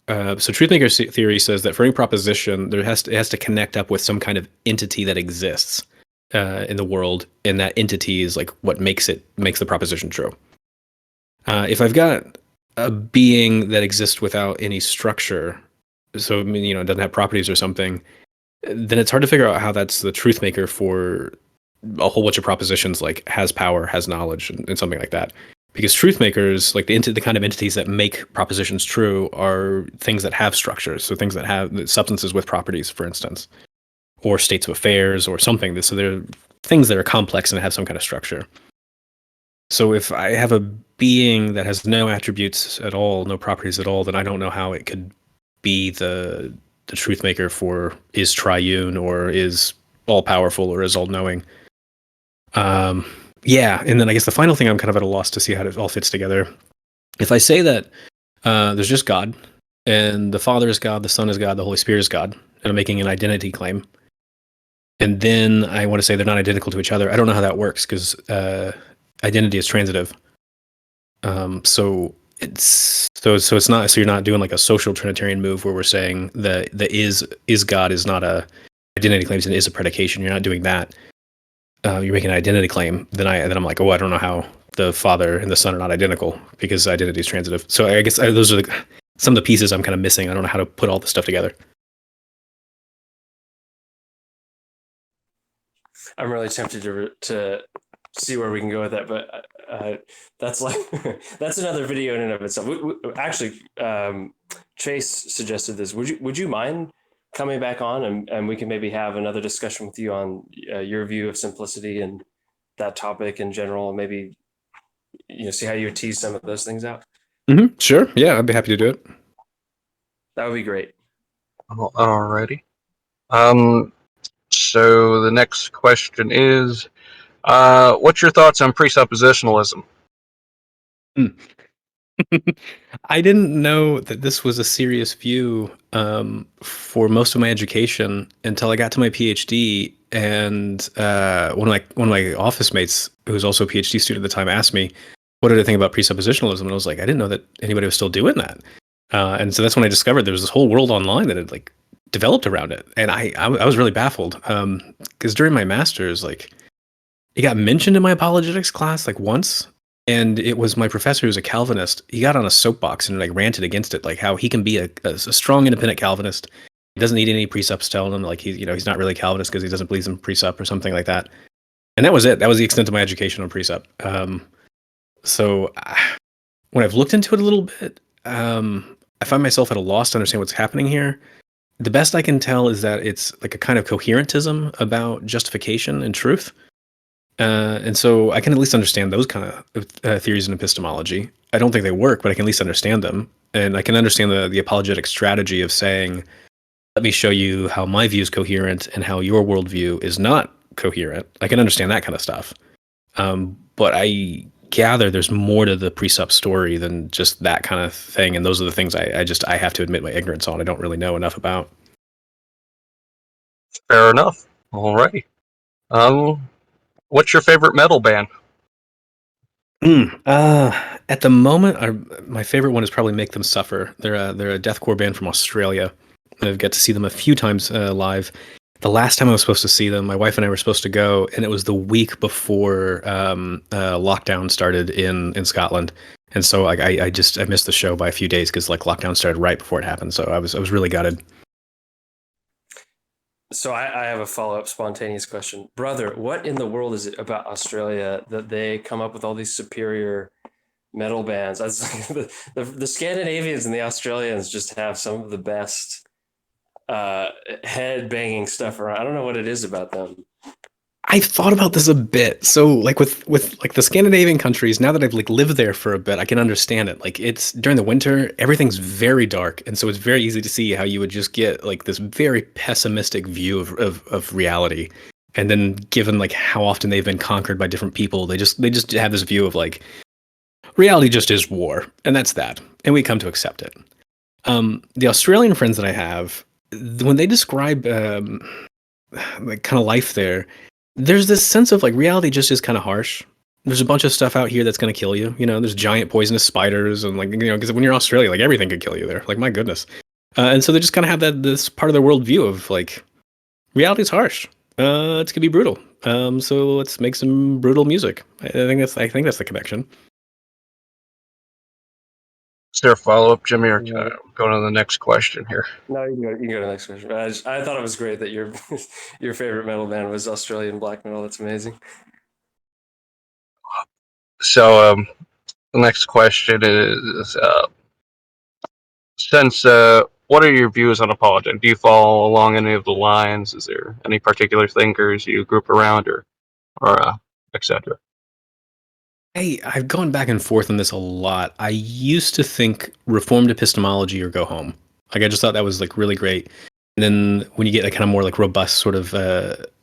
theory says that for any proposition, it has to connect up with some kind of entity that exists in the world, and that entity is like what makes the proposition true. If I've got a being that exists without any structure, so I mean, it doesn't have properties or something, then it's hard to figure out how that's the truth maker for a whole bunch of propositions like has power, has knowledge, and something like that. Because truth makers, like the kind of entities that make propositions true, are things that have structures. So things that have substances with properties, for instance, or states of affairs, or something. So they're things that are complex and have some kind of structure. So if I have a being that has no attributes at all, no properties at all, then I don't know how it could be the truth maker for is triune or is all powerful or is all knowing. Yeah, and then I guess the final thing I'm kind of at a loss to see how it all fits together. If I say that there's just God, and the Father is God, the Son is God, the Holy Spirit is God, and I'm making an identity claim, and then I want to say they're not identical to each other, I don't know how that works because identity is transitive. So it's not, so you're not doing like a social Trinitarian move where we're saying the is God is not a identity claim, and is a predication. You're not doing that. You're making an identity claim, then I'm like, I don't know how the Father and the Son are not identical because identity is transitive. So I guess those are some of the pieces I'm kind of missing. I don't know how to put all this stuff together. I'm really tempted to see where we can go with that, but that's like that's another video in and of itself. Actually, Chase suggested this. Would you mind coming back on and we can maybe have another discussion with you on your view of simplicity and that topic in general, and maybe see how you would tease some of those things out? Mm-hmm. Sure. Yeah, I'd be happy to do it. That would be great. Alrighty. So the next question is, what's your thoughts on presuppositionalism? I didn't know that this was a serious view for most of my education until I got to my PhD, and one of my office mates, who was also a PhD student at the time, asked me, "What did I think about presuppositionalism?" And I was like, "I didn't know that anybody was still doing that." And so that's when I discovered there was this whole world online that had like developed around it, and I was really baffled because during my master's, like, it got mentioned in my apologetics class like once, and it was my professor who's a Calvinist. He got on a soapbox and like ranted against it, like how he can be a strong independent Calvinist. He doesn't need any precepts telling him like he's not really Calvinist because he doesn't believe in precept or something like that. And that was it. That was the extent of my education on precept. So when I've looked into it a little bit, I find myself at a loss to understand what's happening here. The best I can tell is that it's like a kind of coherentism about justification and truth. And so I can at least understand those kind of theories in epistemology. I don't think they work, but I can at least understand them. And I can understand the apologetic strategy of saying, let me show you how my view is coherent and how your worldview is not coherent. I can understand that kind of stuff. But I gather there's more to the precept story than just that kind of thing. And those are the things I have to admit my ignorance on. I don't really know enough about. Fair enough. Alrighty. What's your favorite metal band? At the moment, my favorite one is probably Make Them Suffer. They're a deathcore band from Australia. I've got to see them a few times live. The last time I was supposed to see them, my wife and I were supposed to go, and it was the week before lockdown started in Scotland. And so I missed the show by a few days because like lockdown started right before it happened. So I was really gutted. So I have a follow-up spontaneous question. Brother, what in the world is it about Australia that they come up with all these superior metal bands? The Scandinavians and the Australians just have some of the best head-banging stuff around. I don't know what it is about them. I thought about this a bit. So like with like the Scandinavian countries, now that I've like lived there for a bit, I can understand it. Like it's during the winter, everything's very dark. And so it's very easy to see how you would just get like this very pessimistic view of reality. And then given like how often they've been conquered by different people, they just have this view of like reality just is war, and that's that, and we come to accept it. The Australian friends that I have, when they describe like kind of life there, there's this sense of like reality just is kind of harsh. There's a bunch of stuff out here that's going to kill you. You know, there's giant poisonous spiders and like, you know, because when you're in Australia, like everything could kill you there. Like, my goodness. And so they just kind of have this part of their worldview of like reality's harsh. It's gonna be brutal. So let's make some brutal music. I think that's the connection. Is there a follow-up, Jimmy, or can I go to the next question here? No, you can go to the next question. I thought it was great that your your favorite metal band was Australian black metal. That's amazing. So the next question is, since what are your views on apologetic? Do you follow along any of the lines? Is there any particular thinkers you group around, or etc.? I've gone back and forth on this a lot. I used to think reformed epistemology or go home. Like I just thought that was like really great. And then when you get a kind of more like robust sort of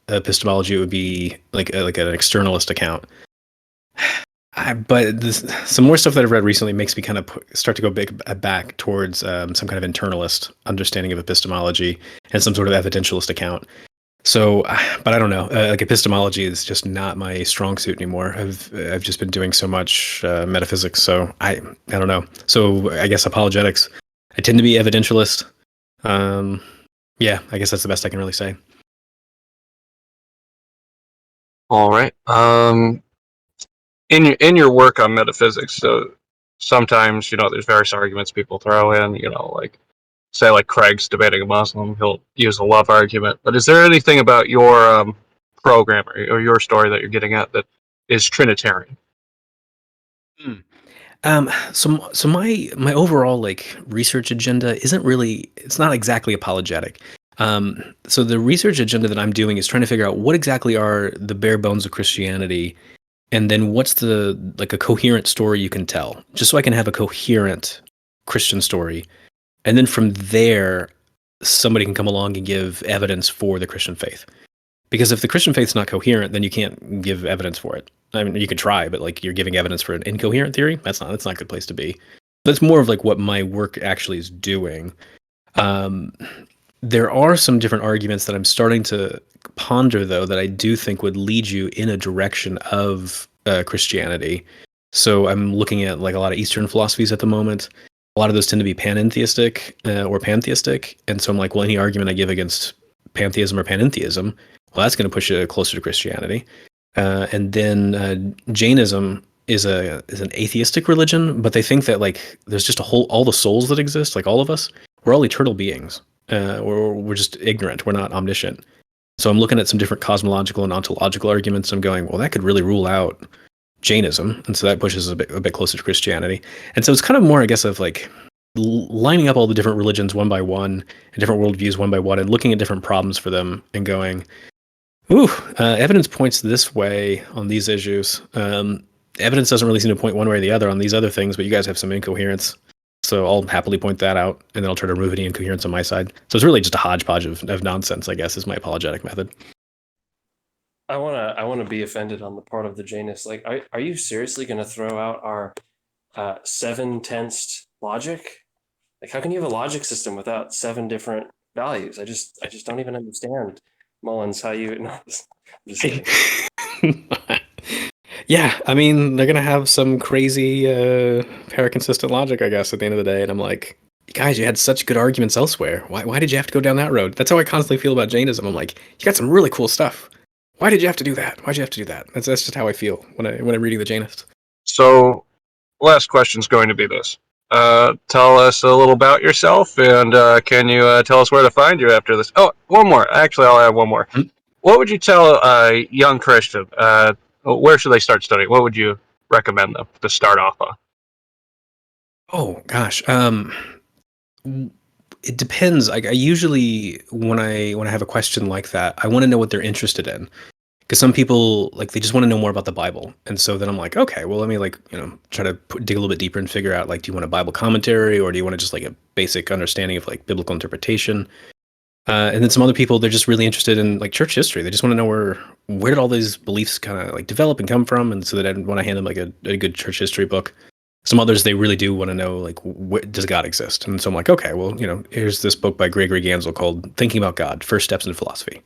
epistemology, it would be like an externalist account. But some more stuff that I've read recently makes me kind of start to go back towards some kind of internalist understanding of epistemology and some sort of evidentialist account. So, but I don't know. Like epistemology is just not my strong suit anymore. I've just been doing so much metaphysics, so I don't know. So I guess apologetics. I tend to be evidentialist. Yeah, I guess that's the best I can really say. All right. In your work on metaphysics, so sometimes there's various arguments people throw in. Like say like Craig's debating a Muslim, he'll use a love argument. But is there anything about your program or your story that you're getting at that is Trinitarian? So my overall like research agenda isn't really, it's not exactly apologetic. So the research agenda that I'm doing is trying to figure out what exactly are the bare bones of Christianity, and then what's the like a coherent story you can tell, just so I can have a coherent Christian story. And then from there, somebody can come along and give evidence for the Christian faith. Because if the Christian faith's not coherent, then you can't give evidence for it. I mean, you could try, but like you're giving evidence for an incoherent theory. That's not a good place to be. That's more of like what my work actually is doing. Um, there are some different arguments that I'm starting to ponder, though, that I do think would lead you in a direction of Christianity. So I'm looking at like a lot of Eastern philosophies at the moment. A lot of those tend to be panentheistic or pantheistic, and so I'm like, well, any argument I give against pantheism or panentheism, well, that's going to push it closer to Christianity. And then Jainism is an atheistic religion, but they think that like there's just all the souls that exist, like all of us, we're all eternal beings, or we're just ignorant, we're not omniscient. So I'm looking at some different cosmological and ontological arguments. I'm going, well, that could really rule out Jainism, and so that pushes a bit closer to Christianity. And so it's kind of more, I guess, of like lining up all the different religions one by one and different worldviews one by one, and looking at different problems for them and going, ooh, evidence points this way on these issues. Evidence doesn't really seem to point one way or the other on these other things, but you guys have some incoherence. So I'll happily point that out, and then I'll try to remove any incoherence on my side. So it's really just a hodgepodge of nonsense, I guess, is my apologetic method. I wanna be offended on the part of the Janus. Like, are you seriously gonna throw out our seven tensed logic? Like, how can you have a logic system without seven different values? I just don't even understand, Mullins, how you. No, I'm just kidding. Yeah, I mean, they're gonna have some crazy paraconsistent logic, I guess, at the end of the day. And I'm like, guys, you had such good arguments elsewhere. Why did you have to go down that road? That's how I constantly feel about Jainism. I'm like, you got some really cool stuff. Why did you have to do that? Why'd you have to do that? That's just how I feel when I'm reading the Jainists. So, last question is going to be this. Tell us a little about yourself, and can you tell us where to find you after this? Oh, one more. Actually, I'll add one more. What would you tell a young Christian? Where should they start studying? What would you recommend them to start off on? Oh gosh, it depends. I usually when I have a question like that, I want to know what they're interested in. Because some people like they just want to know more about the Bible, and so then I'm like, okay, well, let me like try to dig a little bit deeper and figure out like, do you want a Bible commentary or do you want to just like a basic understanding of like biblical interpretation? And then some other people, they're just really interested in like church history. They just want to know where did all these beliefs kind of like develop and come from, and so that I want to hand them like a good church history book. Some others, they really do want to know like, does God exist? And so I'm like, okay, well, here's this book by Gregory Gansel called "Thinking About God: First Steps in Philosophy."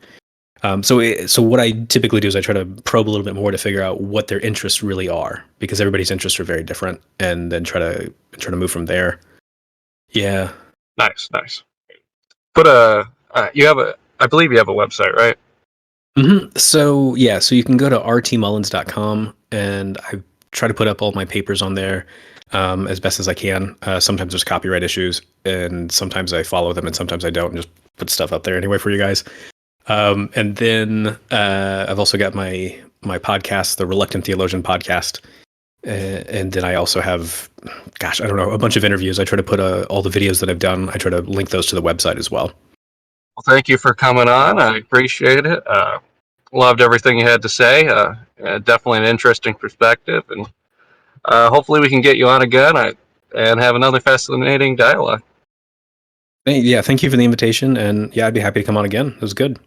So what I typically do is I try to probe a little bit more to figure out what their interests really are, because everybody's interests are very different, and then try to move from there. Yeah. Nice. Put you have I believe you have a website, right? So yeah, so you can go to rtmullins.com, and I try to put up all my papers on there as best as I can. Sometimes there's copyright issues, and sometimes I follow them, and sometimes I don't, and just put stuff up there anyway for you guys. And then I've also got my podcast, the Reluctant Theologian podcast, and then I also have, gosh, I don't know, a bunch of interviews. I try to put all the videos that I've done. I try to link those to the website as well. Well, thank you for coming on. I appreciate it. Loved everything you had to say. Definitely an interesting perspective, and hopefully we can get you on again and have another fascinating dialogue. Yeah, thank you for the invitation, and yeah, I'd be happy to come on again. It was good.